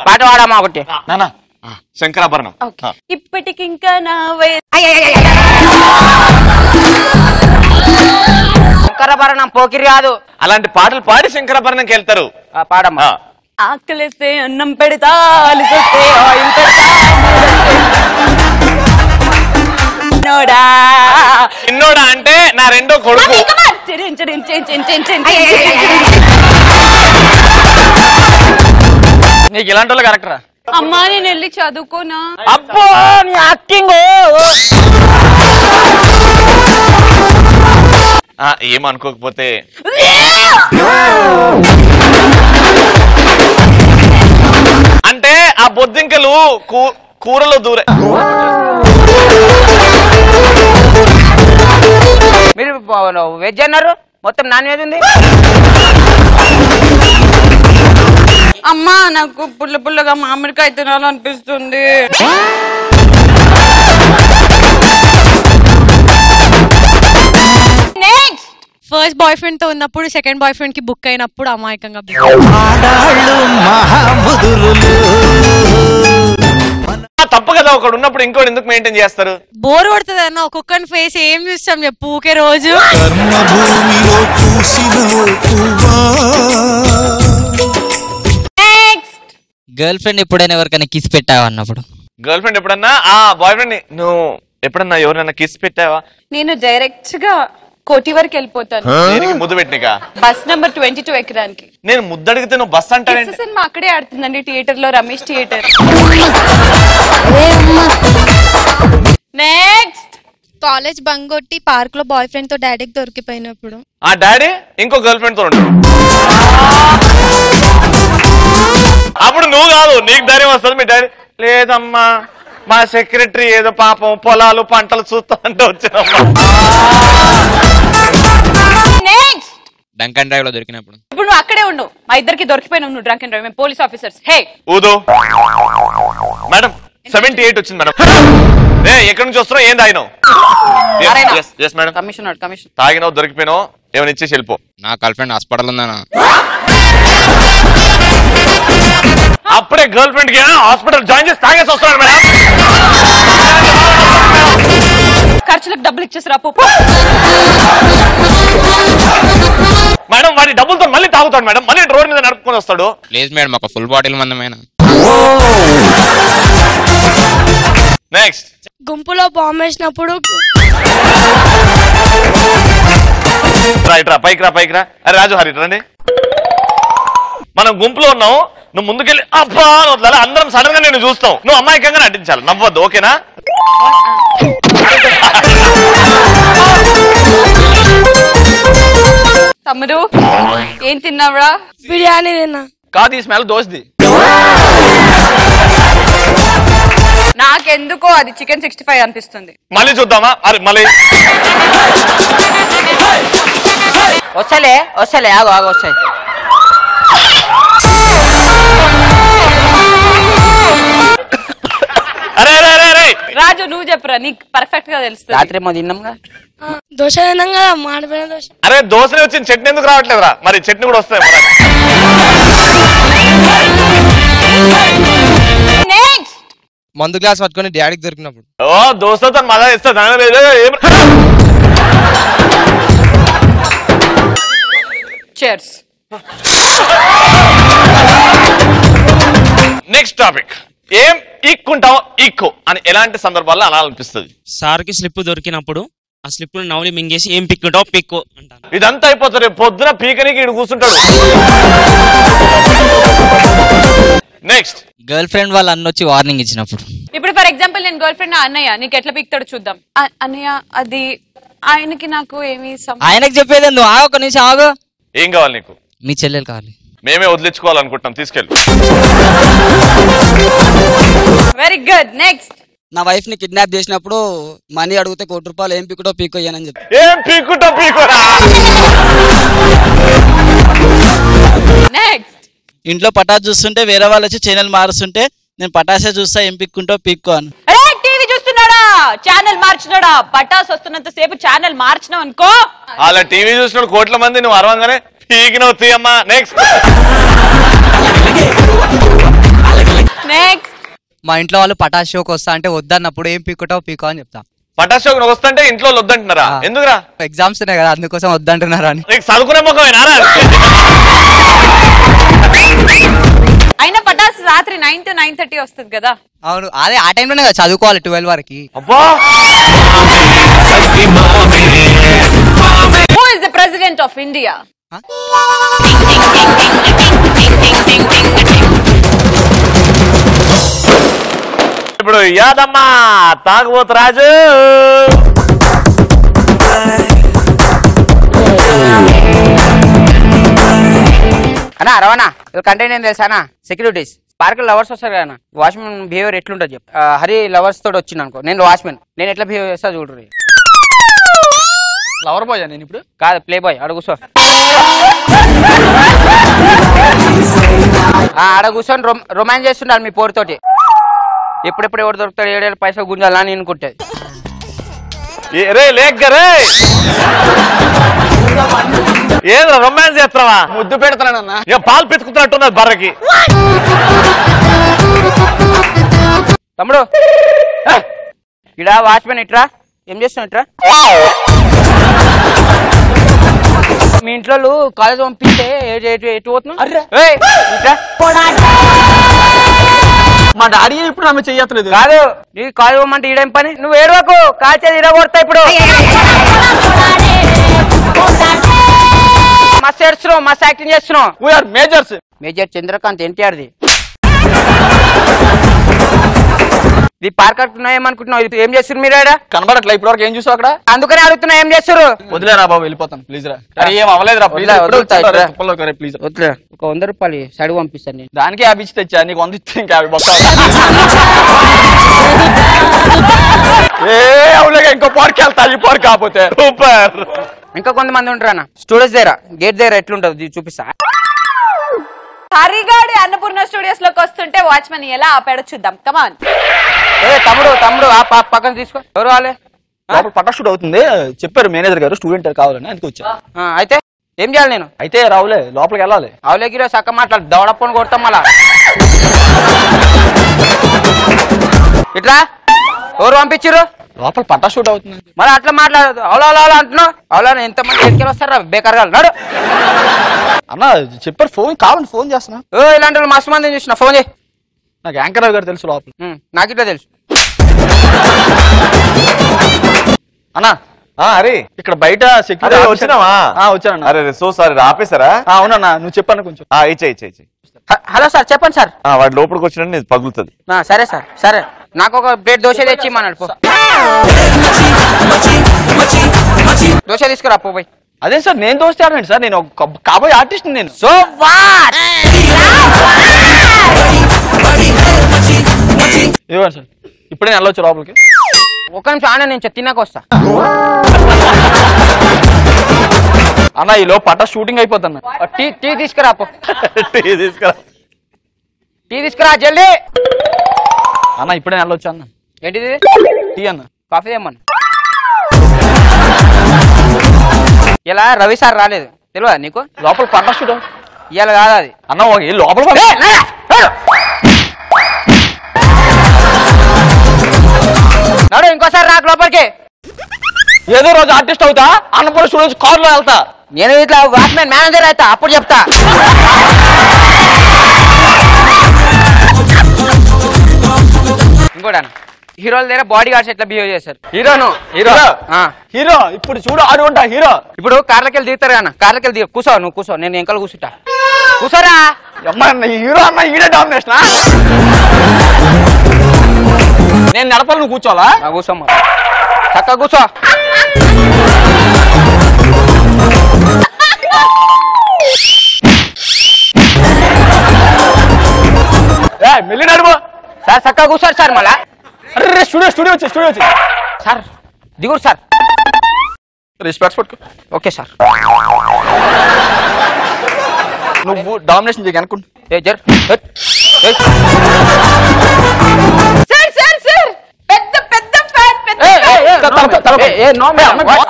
పాట పాడమ్మా ఒకటి. నానా శంకరాభరణం. ఇప్పటికింకా నా శంకరాభరణం పోకిరి కాదు. అలాంటి పాటలు పాడి శంకరాభరణంకి వెళ్తారు. పాడమ్మా. ఆకలిస్తే అన్నం పెడతా, అలిసొస్తే ఆయిల్ పెడతా. చిన్నోడా అంటే నా రెండో కొడుకు. నీకు ఇలాంటి వాళ్ళు కరెక్టరా? అమ్మా నేను వెళ్ళి చదువుకోనా? అబ్బో నీ యాక్టింగ్. ఏమనుకోకపోతే అంటే ఆ బొద్దింకలు కూరలో దూరే. మీరు వెజ్ అన్నారు, మొత్తం నాన్ వెజ్ ఉంది. అమ్మా నాకు పుల్ల పుల్లగా మామిడికాయ తినాలనిపిస్తుంది. నెక్స్ట్ ఫస్ట్ బాయ్ ఫ్రెండ్ తో ఉన్నప్పుడు సెకండ్ బాయ్ ఫ్రెండ్ కి బుక్ అయినప్పుడు అమాయకంగా తప్పు కదా, ఒకడు ఉన్నప్పుడు ఇంకోటి ఎందుకు మెయింటైన్ చేస్తారు? బోర్ కొడుతుంది అన్న, ఒక్కొక్కరి ఫేస్ ఏం చూస్తాం చెప్పు ఊకే రోజు. గర్ల్ ఫ్రెండ్ ఎప్పుడైనా ఎవరికైనా కిస్ పెట్టావా అన్నప్పుడు? గర్ల్ ఫ్రెండ్ ఎప్పుడన్నా బాయ్ ఫ్రెండ్ నువ్వు ఎప్పుడన్నా ఎవరైనా కిస్ పెట్టావా? నేను డైరెక్ట్ గా కోటి వరకు వెళ్ళిపోతాను. ముద్దు పెట్టినకా? బస్ నెంబర్ 22 ఎక్కడానికి. నేను ముద్దు అడిగితే నువ్వు బస్ అంటావేంటి? సినిమా అక్కడే ఆడుతుందండి, థియేటర్ లో, Ramesh theatre. Next college bunk కొట్టి పార్క్ లో బాయ్ ఫ్రెండ్ తో డాడీకి దొరికిపోయినప్పుడు ఆ డాడీ ఇంకో గర్ల్ ఫ్రెండ్ తో ఉంటాడు. అప్పుడు నువ్వు కాదు, నీకు ధైర్యం వస్తుంది. మీ డాడీ లేదమ్మా మా సెక్రటరీ ఏదో పాపం పొలాలు పంటలు చూస్తా అంటే వచ్చానమ్మా. డంక్ అండ్ డ్రైవ్ లో దొరికినప్పుడు ఇప్పుడు నువ్వు అక్కడే ఉండు, మా ఇద్దరికి దొరికిపోయినావు నువ్వు డ్రంక్ అండ్ డ్రైవ్, మేము పోలీస్ ఆఫీసర్స్. హే ఊదు మేడం 78 వచ్చింది మేడం. ఎక్కడి నుంచి వస్తున్నావు, ఏం తాగినావు? మేడం కమిషనర్ తాగినావు, దొరికిపోయినావు, ఏమైనా ఇచ్చేసి వెళ్ళిపో. నా గర్ల్ ఫ్రెండ్ హాస్పిటల్ ఉందనా? అప్పుడే గర్ల్ ఫ్రెండ్ కి హాస్పిటల్ జాయిన్ చేసి తాగేసి వస్తున్నాడు మేడం. ఖర్చులకు డబ్బులు ఇచ్చేసి రాపో. మేడం వాడి డబ్బులతో మళ్ళీ తాగుతాడు మేడం, మళ్ళీ రోడ్ మీద నడుపుకొని వస్తాడు. లేదు మేడం, ఒక ఫుల్ బాటిల్ మందమైన. నెక్స్ట్ గుంపులో బాంబు వేసినప్పుడు రా పైకి రా. అరే రాజు హరి రండి. మనం గుంపులో ఉన్నావు, నువ్వు ముందుకెళ్ళి అబ్బా వదలాలి, అందరం సడన్ గా నేను చూస్తాం, నువ్వు అమాయకంగా నటించాలి, నవ్వద్దు, ఓకేనా? తమ్ముడు ఏం తిన్నావురా? బిర్యానీ తిన్నా. కాదు, ఈ స్మెల్ దోస్ది. నాకెందుకో అది చికెన్ 65 అనిపిస్తుంది. మళ్ళీ చూద్దామా? అరే మళ్ళీ వస్తలే ఆగు వస్తాయి. రాజు నువ్వు చెప్పురా, నీకు పర్ఫెక్ట్ గా తెలుస్తుంది. రాత్రి ఏమో తిన్నాంగా, దోశ తిన్నాం కదా, మాడిపోయిన దోశ. అరే దోశనే వచ్చింది, చట్నీ ఎందుకు రావట్లేదురా? మరి చట్నీ కూడా వస్తాయి. మందు గ్లాస్ పట్టుకొని డాడీకి దొరికినప్పుడు. ఓ దోశతో మజా ఇస్తా. Cheers. నెక్స్ట్ టాపిక్, ఏం ఈక్కుంటావు ఈక్కో అని ఎలాంటి సందర్భాల్లో అనాలనిపిస్తుంది? సార్కి స్లిప్ దొరికినప్పుడు ఆ స్లిప్ నవ్వులి మింగేసి ఏం పిక్కుంటావు పిక్కో అంటారు. ఇదంతా అయిపోతుంది, పొద్దున పీకనికి ఇడు కూర్చుంటాడు. నెక్స్ట్ గర్ల్ ఫ్రెండ్ వాళ్ళ అన్న వచ్చి వార్నింగ్ ఇచ్చినప్పుడు. ఇప్పుడు ఫర్ ఎగ్జాంపుల్ నేను గర్ల్ ఫ్రెండ్ అన్నయ్య, నీకు ఎట్లా పీకుతాడు చూద్దాం. అన్నయ్య అది ఆయనకి నాకు ఏమి ఆయనకి చెప్పేది నువ్వు ఆగు, ఒక నిమిషం ఆగు. ఏం కావాలి నీకు? మీ చెల్లెలు కావాలి. మేమే వదిలించుకోవాలనుకుంటున్నాం, తీసుకెళ్ళి. Very good. నెక్స్ట్ నా వైఫ్ ని కిడ్నాప్ చేసినప్పుడు మనీ అడిగితే ₹1 ఏం పీకుటో పీకో అని చెప్పి. ఏం పీకుటో పీకోరా? నెక్స్ట్ ఇంట్లో పటాస్ చూస్తుంటే వేరే వాళ్ళు వచ్చి ఛానల్ మారుస్తుంటే నేను పటాసే చూస్తా, ఏం పిక్కుంటో పిక్కో అని. టీవీ చూస్తున్నాడా, ఛానల్ మార్చినాడా? పటాస్ వస్తున్నంత సేపు ఛానల్ మార్చినావు అనుకో, అలా టీవీ చూసిన కోట్ల మంది నువ్వు అరవంగానే పీకినవు తీయమ్మా. నెక్స్ట్ మా ఇంట్లో వాళ్ళు పటాస్ షోకి వస్తా అంటే వద్దన్నప్పుడు ఏం పీకుటావు పీకో అని చెప్తా. పటాస్ షోకి వస్తుంటే ఇంట్లో వద్దంటున్నారా? ఎందుకురా? ఎగ్జామ్స్ ఉన్నాయి కదా, అందుకోసం వద్దంటున్నారా అని. నీకు చదువుకునే ముఖమేనా? అయినా పటాస్ రాత్రి 9 to 9:30 వస్తుంది కదా. అవును, అదే ఆ టైంలోనే కదా చదువుకోవాలి 12 వరకు. Who is the president of India? ఇప్పుడు యాదమ్మా తాగుబోతు రాజు. అన్నా రవాణా కంటెంట్ ఏం తెలుసా అన్న? సెక్యూరిటీస్ పార్క్ లవర్స్ వస్తారు కదా, వాచ్మెన్ బిహేవియర్ ఎట్లుంటుంది చెప్పు. హరి లవర్స్ తోటి వచ్చింది అనుకో, నేను వాచ్మెన్, నేను ఎట్లా బిహేవ్ చేస్తా చూడరు. లవర్ బాయ్ నేను ఇప్పుడు కాదు, ప్లే బాయ్. అడుగుసో ఆడ కూర్చొని రొమాన్స్ చేస్తుండాలి మీ పోరుతోటి. ఎప్పుడెప్పుడు ఎవరు దొరుకుతాడు, ఏడేళ్ళు పైసలు గుంజాలని అనుకుంటది. రే లేగ్గరే ఏదో రొమాన్స్ చేస్తావా? ముద్దు పెడతానన్నా. ఇక పాలు పెట్టుకుతున్నట్టున్నది బర్రకి. తమ్ముడు ఇడా వాచ్మెన్ ఇట్రా, ఏం చేస్తున్నావు? ఇట్రా. మీ ఇంట్లో కాలేజ్ పంపిస్తే ఎటు పోతున్నావు? మా డాడీ ఇప్పుడు ఆమె చెయ్యట్లేదు. కాదు నీ కాలేజ్ పోమంటే ఈడేం పని? నువ్వు ఏడవకు, కాల్చేది ఇరగొడతా ఇప్పుడు. మస్తు ఏడుస్తున్నావు, మస్తు యాక్టింగ్ చేస్తున్నావు. We are majors. మేజర్ చంద్రకాంత్ ఎన్టీఆర్ది. ఇది పార్క్ అనుకున్నావు, ఏమనుకుంటున్నావు? ఇది ఏం చేస్తారు మీరు? కనబడట్లే ఇప్పుడు వరకు. ఏం చూసావు అక్కడ? అందుకనే అడుగుతున్నా, ఏం చేస్తారు? వదిలేరా బాబు, వెళ్ళిపోతాను ప్లీజ్ రా. ఏం అవ్వలేదురా ప్లీజ్. వదిలే. ఒక 100 రూపాయలు సడుగు పంపిస్తాను నేను. దానికి 50 ఇచ్చి తెచ్చా, నీకు 100 ఇస్తే ఇంకా 50 బొక్క. ఇంకో పార్క్ వెళ్తా, ఈ పార్క్ కాకపోతే. సూపర్. ఇంకా కొంతమంది ఉంటారు అన్న స్టూడియోస్ దగ్గర, గేట్ దగ్గర ఎట్లుంటది చూపిస్తా. హరిగాడి అన్నపూర్ణ స్టూడియోస్ లోకి వస్తుంటే వాచ్మెన్ ఎలా ఆపాడో చూద్దాం. కమాన్. తమ్ముడు ఆ పక్కన తీసుకో. ఎవరు వాళ్ళే? లోపల పటా షూట్ అవుతుంది చెప్పారు మేనేజర్ గారు, స్టూడెంట్ కావాలని అందుకు వచ్చా. అయితే ఏం చేయాలి నేను? అయితే రావులే, లోపలికి వెళ్ళాలి. రావులే గిరో చక్క మాట్లాడు, దవడప్పని కొడతాం మళ్ళా. ఇట్లా ఎవరు పంపించారు? లోపల పటా షూట్ అవుతుంది. మరి అట్లా మాట్లాడదు. అవులా అవులా అంటున్నావు. అవులా ఎంతమంది ఎక్కడికి వస్తారా బేకార్ నాడు అన్న చెప్పారు, ఫోన్ కావాలని ఫోన్ చేస్తున్నా. ఇలాంటి వాళ్ళు మస్తు మంది చూసిన. ఫోన్ చేయి. నాకు యాంకర్ గారు తెలుసు లోపల. నాకు ఇట్లా తెలుసు అన్నా. అరే ఇక్కడ బయట సెక్యూరిటీ వచ్చినావా? వచ్చాను. అరే సో సారీ ఆపేశారా? అవునన్నా, నువ్వు చెప్పాను కొంచెం. ఇచ్చే. హలో సార్, చెప్పండి సార్. వాడు లోపలికి వచ్చిన పగులుతుంది. సరే సార్, సరే. నాకు ఒక ప్లేట్ దోశ తెచ్చి ఇమ్మన్నాడు. దోశ తీసుకురా పోయి. అదే సార్, నేను దోశ తేడండి సార్, నేను కాబోయే ఆర్టిస్ట్ నేను. So what? ఇవ్వండి సార్, ఇప్పుడే వెళ్ళొచ్చు లోపలికి. ఒక నిమిషం ఆన, నేను తిన్నాక వస్తా. అన్న ఈ లో పట్టా షూటింగ్ అయిపోతున్నా. టీ తీసుకురా పో. టీ తీసుకురా జల్దీ. అన్న ఇప్పుడే వెళ్ళొచ్చు అన్న. ఏంటిది? టీ అన్న. కాఫీ ఏమన్నా? ఇలా రవి సార్ రాలేదు తెలియదా నీకు? లోపల పట్టా షూట్ ఇవాళ కాదు అది. అన్న లోపల నాడు ఇంకోసారి రాకు లోపలికి. ఏదో రోజు ఆర్టిస్ట్ అవుతా, అన్నపూర్ణ స్టూడియోస్ కారులో వెళ్తా. నేను ఇట్లా వాచ్మెన్ మేనేజర్ అవుతా, అప్పుడు చెప్తా. ఇంకోటి హీరోల దగ్గర బాడీ గార్డ్స్ ఎట్లా బిహేవ్ చేస్తారు? హీరో ఇప్పుడు చూడు ఆడుకుంటా. హీరో ఇప్పుడు కార్లకి వెళ్ళి దిగుతారు అన్న. కార్లకి వెళ్ళి కూర్చో, నువ్వు కూర్చో, నేను వెనకాల కూర్చుంటా. కూర్చోరా. హీరో అన్న ఈడే డామినేషన్. నేను నడపాలి, నువ్వు కూర్చోవాలా? కూర్చోమ్మా, చక్కగా కూర్చో. మెల్లి నడుపు సార్, చక్కగా కూర్చోరు సార్. మళ్ళా స్టూడియో వచ్చి సార్ దిగురు సార్. రెస్పెక్ట్స్ పట్టుకో. Okay sir. నువ్వు డామినేషన్ చేయ అనుకుంటా.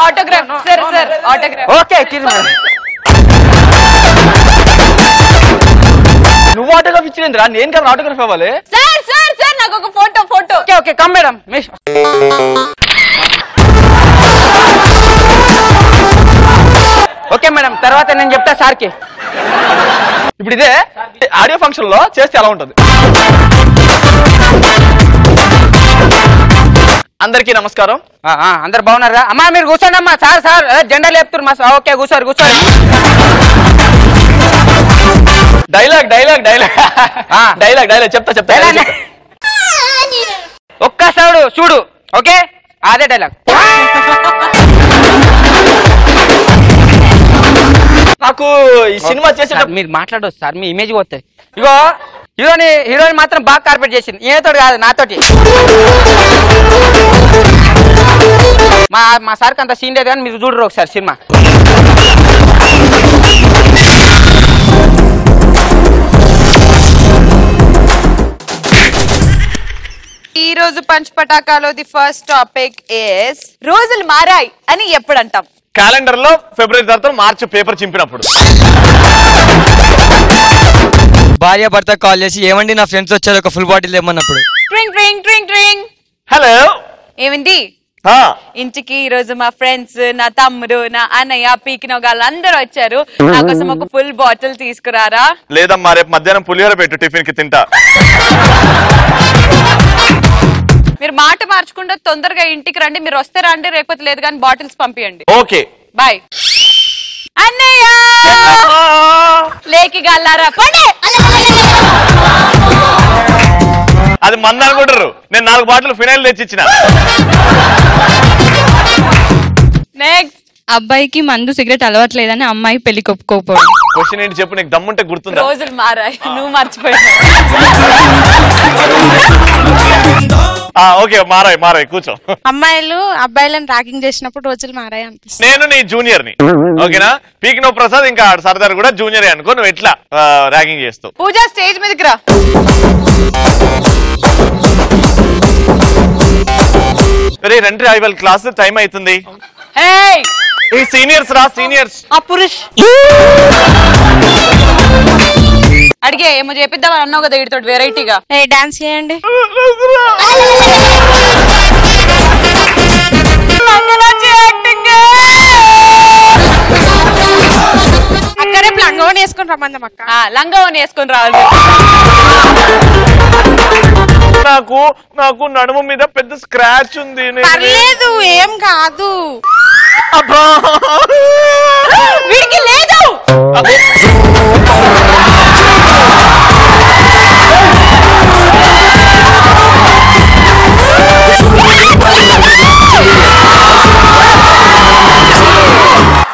Autograph sir. ఆటోగ్రాఫ్. ఓకే. నువ్వు ఆటోగ్రాఫ్ ఇచ్చిరా? నేను కదా ఆటోగ్రాఫ్ ఇవ్వాలి. సార్ నాకు ఒక photo. Okay come madam. Okay madam, తర్వాత నేను చెప్తా సార్కి. ఇప్పుడు ఇదే ఆడియో ఫంక్షన్ లో చేస్తే ఎలా ఉంటుంది? అందరికీ నమస్కారం. అందరు బాగున్నారా? అమ్మా మీరు కూర్చోండి అమ్మా. సార్ జెండా లేపుతారు మా. ఓకే కూర్చోరు. డైలాగ్ చెప్తా. ఒక్కసారి చూడు. ఓకే అదే డైలాగ్. నాకు ఈ సినిమా చేసేటప్పుడు మీరు మాట్లాడవచ్చు సార్, మీ ఇమేజ్ పోతాయి. ఇగో హీరోయిన్ మాత్రం బాగా కార్పెట్ చేసింది. ఏతోటి కాదు, నాతోటి. మా సార్కి అంత సీన్ లేదు కానీ మీరు చూడరు ఒకసారి సినిమా. ఈ రోజు పంచ్ పటాకాలో ది ఫస్ట్ టాపిక్ ఇస్ రోజులు మారాయి అని ఎప్పుడు అంటాం? క్యాలెండర్ లో ఫిబ్రవరి తర్వాత మార్చి పేపర్ చింపినప్పుడు. భార్య భర్త కాల్ చేసి ఏమండి నా ఫ్రెండ్స్ వచ్చారు ఒక ఫుల్ బాటిల్ ఏమన్నప్పుడు. ట్రింగ్ ట్రింగ్ ట్రింగ్ ట్రింగ్. హలో ఏమింది? ఇంటికి ఈ రోజు మా ఫ్రెండ్స్, నా తమ్ముడు, నా అన్నయ్య, పీకిన వాళ్ళందరూ వచ్చారు. నా కోసం ఒక ఫుల్ బాటిల్ తీసుకురారా? లేదమ్మా, రేపు మధ్యాహ్నం పులిహోర పెట్టు, టిఫిన్ కి తింటా. మీరు మాట మార్చుకుంటే తొందరగా ఇంటికి రండి. మీరు వస్తే రండి, రేపటి లేదు కానీ బాటిల్స్ పంపియండి. Okay bye. అన్నయ్య లేకి గల్లారా పండి. అది మంద అనుకుంటారు. నేను 4 బాటిల్ ఫినైల్ తెచ్చిచ్చిన. నెక్స్ట్. అబ్బాయికి మందు సిగరెట్ అలవాట్లేదని అమ్మాయి పెళ్లి కొప్పుకోపోవడం. క్వశ్చన్ ఏంటి చెప్పు, నీకు దమ్ముంటే గుర్తుందా? రోజులు మారాయి, నువ్వు మర్చిపోయావు. ఓకే, మారాయి కూర్చో. అమ్మాయిలు అబ్బాయిలను ర్యాగింగ్ చేసినప్పుడు రోజులు మారాయి అనిపిస్తుంది. నేను నీ జూనియర్ ని, ఓకేనా? పీకినో ప్రసాద్ ఇంకా సర్దార్ కూడా జూనియర్ అనుకో. నువ్వు ఎట్లా ర్యాగింగ్ చేస్తావు? పూజ స్టేజ్ మీదకి రా. రే రండి, వాళ్ళ క్లాస్ టైం అవుతుంది. ఈ సీనియర్స్ రా, సీనియర్స్. పురుష్ అడిగే ఏమో చేపిద్దామని అన్నావు కదా, వీటితో వెరైటీగా డాన్స్ చేయండి. అక్క రేపు లంగవని వేసుకొని రమ్మందాం. అక్క లంగవని వేసుకొని రావాలి. నాకు నడుము మీద పెద్ద స్క్రాచ్ ఉంది. పర్లేదు, ఏం కాదు. వీడికి లేదు.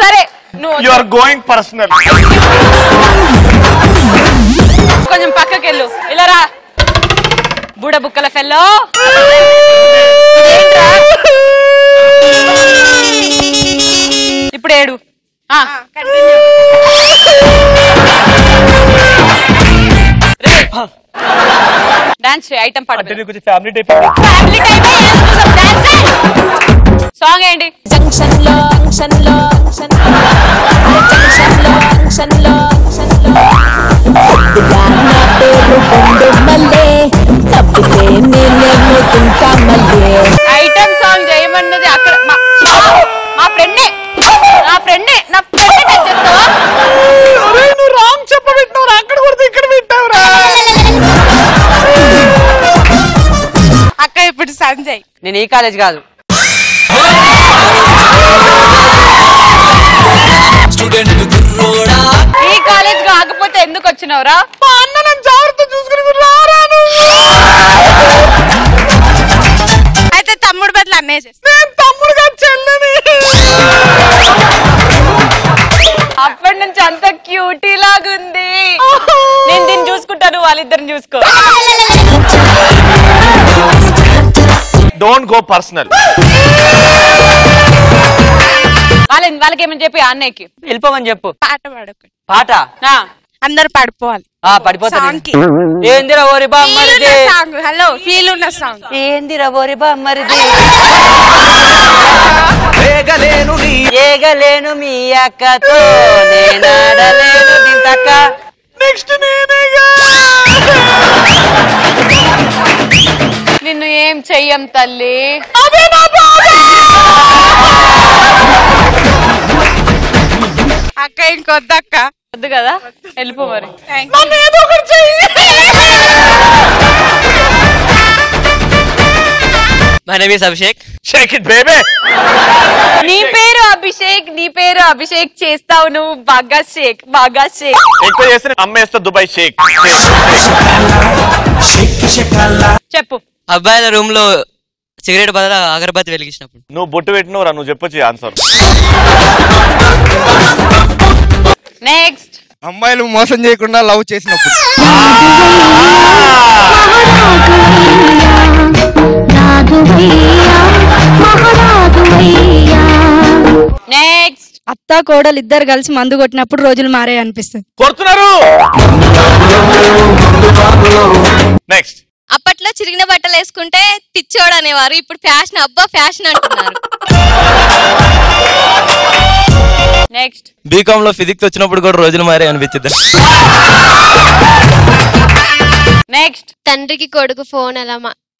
సరే, యు ఆర్ గోయింగ్ పర్సనల్. కొంచెం పక్కకెళ్ళు. ఇలా రా బుడ బుక్కల ఫెల్లో. ఇప్పుడు ఏడు. డాన్స్ ఐటమ్ పాడు. ఫ్యామిలీ టైప్ సాంగ్ ఏంటి? జంక్షన్ లో జంక్షన్ లో జంక్షన్ లో జంక్షన్ లో ఐటమ్ సాంగ్ చేయమన్నది అక్కడ మా ఫ్రెండే. నా ఫ్రెండే చెప్తావా? నువ్వు రాంగ్ చెప్పబెట్టినవు. అక్కడ కూడా ఇక్కడ పెట్టావురా. అక్క ఇప్పుడు సంజయ్. నేను ఈ కాలేజ్ కాదు. ఈ కాలేజ్ కాకపోతే ఎందుకు వచ్చినవరా? మా అన్న నన్ను జాగ్రత్త చూసుకుని రారా. అయితే తమ్ముడు బదులు అన్నయ్య చేస్తా. నేను తమ్ముడుగా చెల్లని. అప్పటి నుంచి అంత క్యూటీ లాగుంది. నేను దీన్ని చూసుకుంటాను, వాళ్ళిద్దరిని చూసుకో. Don't go personal. వాళ్ళకి ఏమని చెప్పి అన్నయ్యకి వెళ్ళిపోమని చెప్పు. పాట పాడకు. పాట అందరు పడిపోవాలి. పడిపోతాను. ఏందిరా ఓరి బామ్మరిది. హలో, ఫీల్ ఉన్న సాంగ్. ఏందిరా ఓరి బామ్మరిది. ఏగలేను మీ అక్కతో, నేనాడలేను దింతక్క. నెక్స్ట్ నేనేగా. నిన్ను ఏం చెయ్యం తల్లి. అక్క ఇంకొద్దక్క. వద్దు కదా, వెళ్ళిపో మరి. My name is Abhishek. Sheikh it baby. నీ పేరు అభిషేక్ చేస్తావు నువ్వు. బాగా షేక్. ఎక్కువ చేస్తే అమ్మేస్తా దుబాయ్ షేక్. చెప్పు. అబ్బాయిల రూమ్ లో సిగరెట్ బదులు అగరబత్తి వెలిగించినప్పుడు. నువ్వు బొట్టు పెట్టినవురా, నువ్వు చెప్పొచ్చు ఆన్సర్. నెక్స్ట్. అమ్మాయిలు మోసం చేయకుండా లవ్ చేసినప్పుడు. నెక్స్ట్. అత్త కోడలు ఇద్దరు కలిసి మందు కొట్టినప్పుడు రోజులు మారే అనిపిస్తుంది. కొడుతున్నారు. నెక్స్ట్. అప్పట్లో చిరిగిన బట్టలు వేసుకుంటే పిచ్చోడు అనేవారు, ఇప్పుడు ఫ్యాషన్, అబ్బా ఫ్యాషన్ అంటున్నారు. నెక్స్ట్ బీకామ్ లో ఫిజిక్స్ వచ్చినప్పుడు కూడా రోజులు మారే అనిపించింది. నెక్స్ట్ తండ్రికి కొడుకు ఫోన్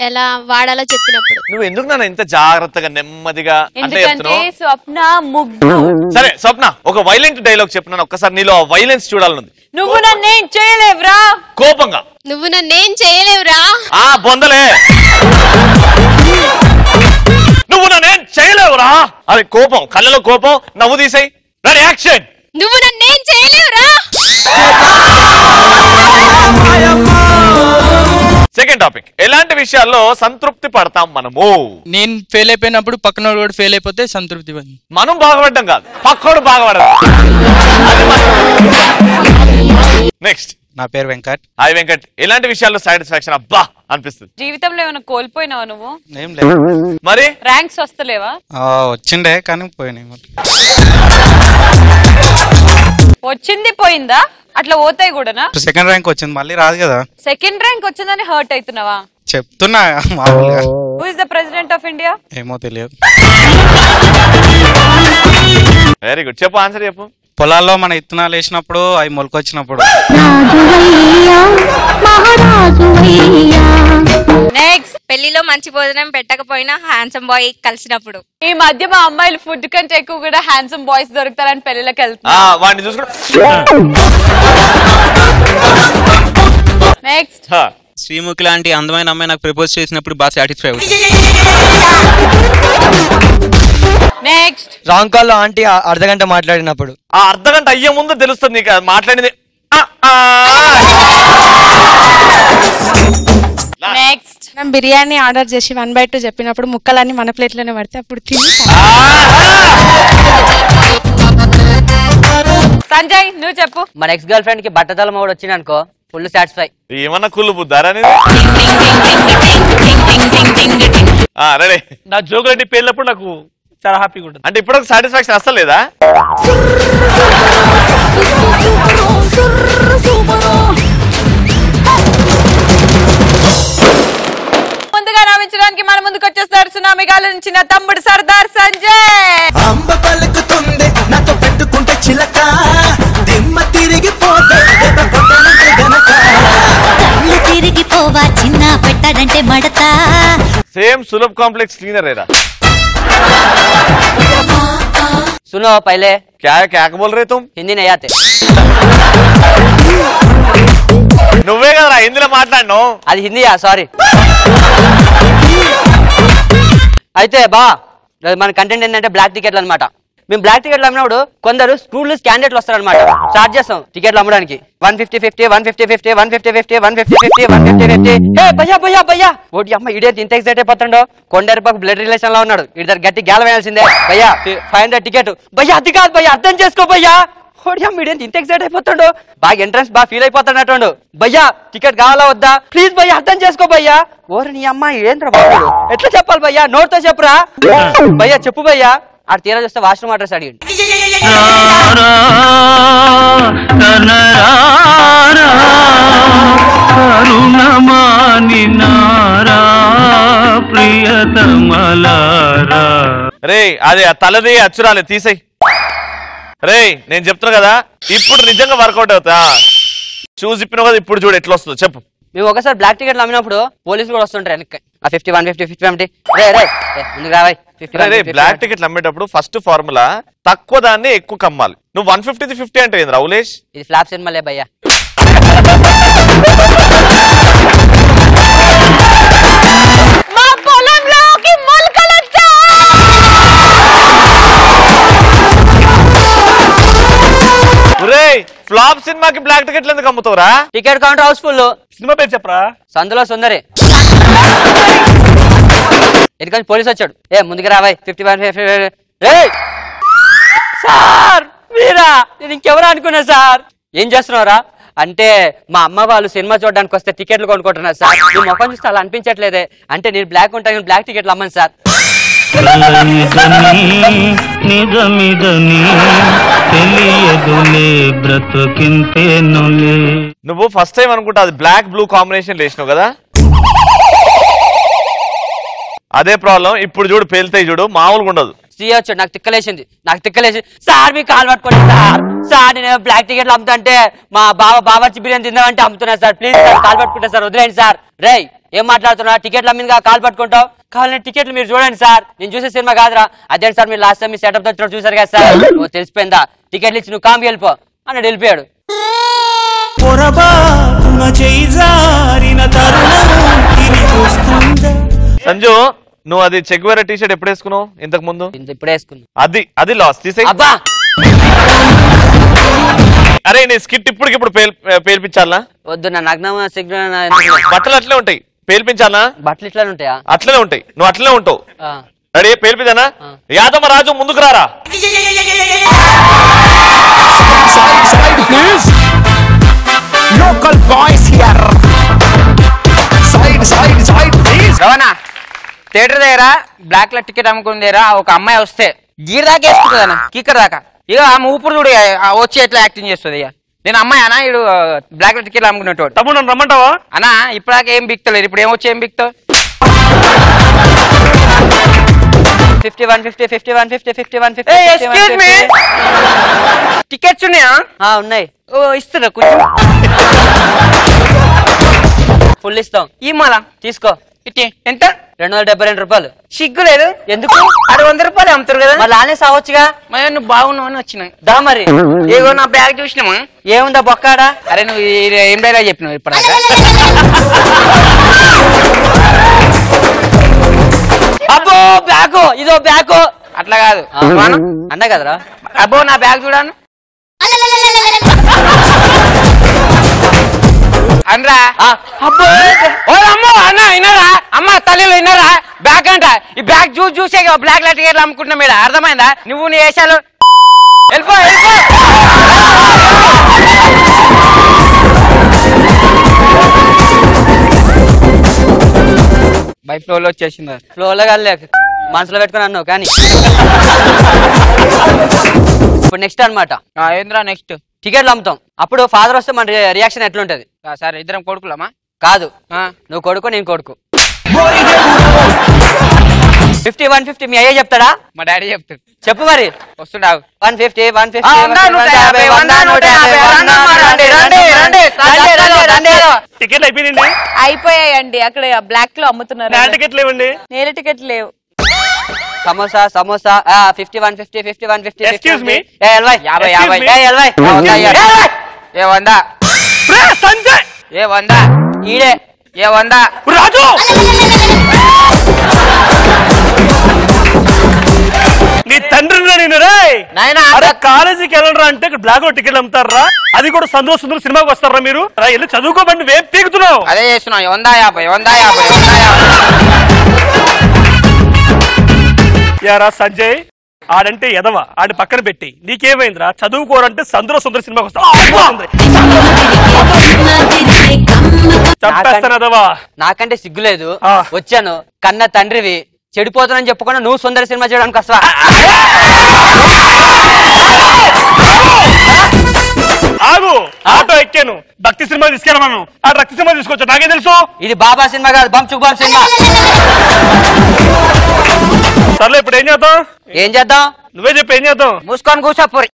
ఎలా వాడాలో చెప్పినప్పుడు. నువ్వు ఎందుకు నాన్న ఇంత జాగ్రత్తగా నెమ్మదిగా అంటే ఎందుకంటే చెప్తున్నావు? స్వప్న ముగ్గు. సరే స్వప్న, ఒక వైలెంట్ డైలాగ్ చెప్పినాను, ఒక్కసారి నీలో ఆ వైలెన్స్ చూడాలనుంది. నువ్వు నన్నేం చేయలేవురా. కోపంగా. నువ్వు నన్నేం చేయలేవురా. ఆ బొందలే. నువ్వు నన్నేం చేయలేవురా. అరే కోపం, కళ్ళలో కోపం, నవ్వు తీసేయి. Ready action. నువ్వు నన్నేం చేయలేవురా. సెకండ్ టాపిక్, ఎలాంటి విషయాల్లో సంతృప్తి పడతాం మనము? నేను ఫెయిల్ అయిపోయినప్పుడు పక్కన కూడా ఫెయిల్ అయిపోతే సంతృప్తి. మనం బాగుపడ్డం కాదు, పక్కోడు బాగుపడదు. నెక్స్ట్. నా పేరు వెంకట్. హాయ్ వెంకట్, ఎలాంటి విషయాల్లో సాటిస్ఫాక్షన్ అబ్బా అనిపిస్తుంది? జీవితంలో ఏమైనా కోల్పోయినావా నువ్వు? ఏం లేదు. మరి ర్యాంక్స్ వస్తలేవా? వచ్చిండే కానీ పోయినాయి. వచ్చింది పోయిందా? అట్లా పోతాయి కూడానా? సెకండ్ ర్యాంక్ వచ్చింది, మళ్ళీ రాదు కదా. సెకండ్ ర్యాంక్ వచ్చిందని హర్ట్ అవుతున్నావా? చెప్తున్నా మామూలుగా. Who is the president of India? ఏమో తెలియదు. వెరీ గుడ్, చెప్పు ఆన్సర్ చెప్పు. పొలాల్లో మన ఇత్తనాలు వేసినప్పుడు అవి మొలకొచ్చినప్పుడు. నెక్స్ట్, పెళ్లిలో మంచి భోజనం పెట్టకపోయినా హ్యాండ్సమ్ బాయ్ కలిసినప్పుడు. ఈ మధ్య మా అమ్మాయిలు ఫుడ్ కంటే ఎక్కువ కూడా హ్యాండ్సమ్ బాయ్స్ దొరుకుతారని పెళ్లిలోకి వెళ్తున్నా. వాడిని చూసుకుంటా. నెక్స్ట్. శ్రీముఖి లాంటి అందమైన అమ్మాయి నాకు ప్రపోజ్ చేసినప్పుడు బాగా సాటిస్ఫై అవుతుంది. నెక్స్ట్. రాంగ్ కాల్ లో ఆంటీ అర్ధగంట మాట్లాడినప్పుడు. ఆ అర్ధగంట అయ్యే ముందు తెలుస్తుంది నీకు మాట్లాడింది. నెక్స్ట్. మనం బిర్యానీ ఆర్డర్ చేసి 1/2 చెప్పినప్పుడు ముక్కలన్నీ మన ప్లేట్లోనే పడితే అప్పుడు తిని. సంజయ్ నువ్వు చెప్పు. మన ఎక్స్ గర్ల్ ఫ్రెండ్ కి బట్టతల మోడు వచ్చింది అనుకో, ఫుల్ సాటిస్ఫై. ఏమన్నా కుళ్ళు బుద్ధారా? రెడీ. నా జోగులంటి పేర్లప్పుడు నాకు చాలా హ్యాపీగా ఉంటుంది. అంటే ఇప్పుడు సాటిస్ఫాక్షన్ అస్సలు లేదా? ముందుగా నవ్వించడానికి మన ముందుకు వచ్చేస్తారు సునామీ గాలి నుంచి నా తమ్ముడు సర్దార్ సంజయ్. అంబ పలుకుతుంది నాతో పెట్టుకుంటే చిలక, దిమ్మ తిరిగిపోతే తిరిగిపోవా చిన్న పెట్టాడంటే మడత. సేమ్ సులభ్ కాంప్లెక్స్ క్లీనర్ ఏరా. सुनो पहले क्या है, क्या बोल रहे तुम? हिंदी नहीं आते. నువ్వే కదరా హిందీలో మాట్లాడను. అది హిందీయా? సారీ. అయితే బా మన కంటెంట్ ఏంటంటే బ్లాక్ టికెట్లు అనమాట. మేము బ్లాక్ టికెట్లు అమ్మినప్పుడు కొందరు స్టూడెంట్స్ క్యాండిడేట్లు వస్తారనమాట. స్టార్ట్ చేస్తాం టికెట్లు అమ్మడానికి. 150 150 150 150 150 హే భయ్యా భయ్యా భయ్యా ఓడి అమ్మ ఇడే ఇంత ఎక్సైట్ అయిపోతాడో. కొండరిపాకు బ్లడ్ రిలేషన్ లో ఉన్నాడు. ఇద్దరు గట్టి గేల వేయాల్సిందే. భయ్యా 500 టికెట్. భయ్యా అది కాదు భయ్యా, అర్థం చేసుకో భయ్యా. ఓడి అమ్మ ఇడే ఇంత ఎక్సైట్ అయిపోతాడు. బాగా ఎంట్రన్స్ బాగా ఫీల్ అయిపోతాడు. భయ్యా టికెట్ కావాలా వద్దా? ప్లీజ్ భయ్యా అర్థం చేసుకో భయ్యా. ఓరి నీ అమ్మ ఏంద్ర బాబు ఎట్లా చెప్పాలి భయ్యా? నోట్తో చెప్పురా భయ్యా. చెప్పు భయ్యా. ఆడు తీరా చూస్తే వాష్రూమ్ అడ్రస్ అడిగాడు. రే అదే తలది అచ్చురాలే తీసేయి. రే నేను చెప్తున్నా కదా, ఇప్పుడు నిజంగా వర్కౌట్ అవుతా. షూస్ ఇప్పినావు కదా, ఇప్పుడు చూడు ఎట్లా వస్తుందో చెప్పు. మేము ఒకసారి బ్లాక్ టికెట్లు అమ్మినప్పుడు పోలీసులు కూడా వస్తుంటారు వెనక్కి. 50 150 50 50 రే రే ముందుకు రావాయి. బ్లాక్ టికెట్లు అమ్మేటప్పుడు ఫస్ట్ ఫార్ములా తక్కువ దాన్ని ఎక్కువ కమ్మాలి. నువ్వు 150 50 అంటే ఏంది రౌలేష్? ఇది ఫ్లాప్ సినిమాలే భయ్యా. మా పొలంలోకి మొలకలొచ్చా. ఫ్లాప్ సినిమాకి బ్లాక్ టికెట్లు ఎందుకు అమ్ముతావురా? Ticket counter housefull. సినిమా పేరు చెప్పరా? సందులో సుందరి. ఎందుకంటే పోలీసు వచ్చాడు. ముందుకు రావాయి. 50 150 సార్ మీరా? నేను ఇంకెవరు అనుకున్నా సార్. ఏం చేస్తున్నారా అంటే మా అమ్మ వాళ్ళు సినిమా చూడడానికి వస్తే టికెట్లు కొనుక్కుంటున్నారు సార్. మీ ముఖం చూస్తే అలా అనిపించట్లేదే. అంటే నేను బ్లాక్ ఉంటాను, బ్లాక్ టికెట్లు అమ్మను సార్. నువ్వు ఫస్ట్ టైం అనుకుంటా అది బ్లాక్ బ్లూ కాంబినేషన్ లేచినావు కదా. అదే ప్రాబ్లం. ఇప్పుడు చూడు పేలుతాయి చూడు, మామూలుగా ఉండదు. సీఏ వచ్చాడు, నాకు తిక్కలేసింది. సార్ మీ కాల్ పట్టుకోండి సార్ నేను బ్లాక్ టికెట్లు అమ్ముతుంటే మా బావర్చి బిర్యానీ తిందామంటే అమ్ముతున్నా సార్, ప్లీజ్ సార్ కాల్ పట్టుకుంటా సార్, వదిలేండి సార్. రేయ్ ఏం మాట్లాడుతున్నా, టికెట్లు అమ్మిందిగా కాల్ పట్టుకుంటావు, కావాలంటే టికెట్లు మీరు చూడండి సార్, నేను చూసే సినిమా కాదురా. అదే సార్ మీరు లాస్ట్ టైం మీ సెటప్ తో చూసారు కదా సార్, నువ్వు తెలిసిపోయిందా, టికెట్లు ఇచ్చి నువ్వు కాంబి వెళ్ళిపో అన్నాడు, వెళ్ళిపోయాడు. సంజు నువ్వు అది చెగ్వేరా టీ షర్ట్ ఎప్పుడు వేసుకున్నావు ఇంతకు ముందు? ఇప్పుడే వేసుకున్నా. అది లాస్ తీసే. అరే నీ స్కిట్ ఇప్పటికిప్పుడు పేల్పించాలా? వద్దు నా నగ్నం బట్టలు అట్లే ఉంటాయి, పేల్పించాలా? బట్టలు ఇట్లానే ఉంటాయా? అట్లనే ఉంటాయి, నువ్వు అట్లనే ఉంటావు. రెడీ పేల్పించానా? యాదమ్మ రాజు ముందుకు రారా. Local boys here. Side please. Ravana theatre దగ్గర బ్లాక్ లో టికెట్ అమ్ముకుందేరా ఒక అమ్మాయి వస్తే గీర్ దాకా వేసుకుంటుందన్న, కిక్కర్ దాకా. ఇక ఆమె ఊపిరి చూడు వచ్చి ఎట్లా యాక్టింగ్ చేస్తుంది. ఇక నేను అమ్మాయి అన్న ఇడు బ్లాక్ లో టికెట్ అమ్ముకునేటోడు. తమ్ముడు నన్ను రమ్మంటావా? అన్నా ఇప్పటిదాకా ఏం బిక్తలేదు, ఇప్పుడు ఏమొచ్చి ఏం బిక్తావు? 50 150 50 150 50 150. ఎక్స్క్యూజ్ మీ, టికెట్స్ ఉన్నాయా? ఉన్నాయి. ఓ ఇస్తున్నా కొంచెం. ఫుల్ ఇస్తాం. ఈ మళ్ళా తీసుకో. ఎంత? 272 రూపాయలు. సిగ్గు లేదు ఎందుకు? 100 రూపాయలు అమ్ముతారు కదా, మళ్ళీ ఆనే సావచ్చుగా. మరి నువ్వు బాగున్నావు అని వచ్చినా దా. మరి ఏగో నా బ్యాగ్ చూసినామా, ఏముందా బొక్కాడా? అరే నువ్వు ఏం డైలాగ్ చెప్పినావు ఇప్పటిదాకా? అబ్బో బ్యాగు, ఇదో బ్యాగు. అట్లా కాదు అన్నా కదరా. అబ్బో నా బ్యాగ్ చూడాను అనరా. అబ్బో అమ్మో అన్న విన్నారా, అమ్మ తల్లిలో విన్నారా, బ్యాగ్ అంట. ఈ బ్యాగ్ చూసే బ్లాక్ లైట్ టికెట్లు అమ్ముకుంటున్నా మీరు, అర్థమైందా? నువ్వు నీ వేషాలు వెళ్ళిపో. బై ఫ్లోలో వచ్చేసింది. ఫ్లోలో కాదు మనసులో పెట్టుకుని అన్నావు కానీ. ఇప్పుడు నెక్స్ట్ అనమాట ఏంద్రా, నెక్స్ట్ టికెట్లు అమ్ముతాం. అప్పుడు ఫాదర్ వస్తే మన రియాక్షన్ ఎట్లుంటది? సరే ఇద్దరం కొడుకులమా? కాదు, నువ్వు కొడుకు నేను కొడుకు. 50 150 మీ అయ్యే చెప్తాడా? మా డాడీ చెప్తాడు. చెప్పు మరి. వస్తుండవు. 150 150 టికెట్లు అయిపోయింది. అయిపోయాయండి, అక్కడ బ్లాక్ లో అమ్ముతున్నారు. టికెట్లు లేవండి. నేల టికెట్ లేవు. సమోసా 50 150 50 150. Excuse me. 100 ఈడే 100 రాజు. నీ తండ్రి నేను అరే కాలేజీకి వెళ్ళరా అంటే ఇక్కడ బ్లాక్ లో టికెట్లు అమ్ముతారా? అది కూడా సంతోష్ సుందర సినిమాకి వస్తారా మీరు? వెళ్ళి చదువుకోబండి, వేపు పీకుతున్నావు. అదే చేస్తున్నావు. 150 యారా సంజయ్, ఆడంటే ఎదవ, ఆడి పక్కన పెట్టి నీకేమైందిరా? చదువుకోరంటే సంతోష్ సుందర సినిమాకి వస్తా. నాకంటే సిగ్గులేదు, వచ్చాను. కన్న తండ్రివి చెడిపోతానని చెప్పకుండా నువ్వు సుందర సినిమా చేయడానికి వస్తావా? ఆగు, ఆటో ఎక్కాను, భక్తి సినిమా తీసుకెళ్ళమను. ఆ భక్తి సినిమా తీసుకొచ్చా, నాకేం తెలుసు? ఇది బాబా సినిమా కాదు, బంచుక్ బాబు సినిమా. సర్లే ఇప్పుడు ఏం చేద్దాం? ఏం చేద్దాం నువ్వే చెప్పు, ఏం చేద్దాం? మూసుకొని కూర్చోపోరి.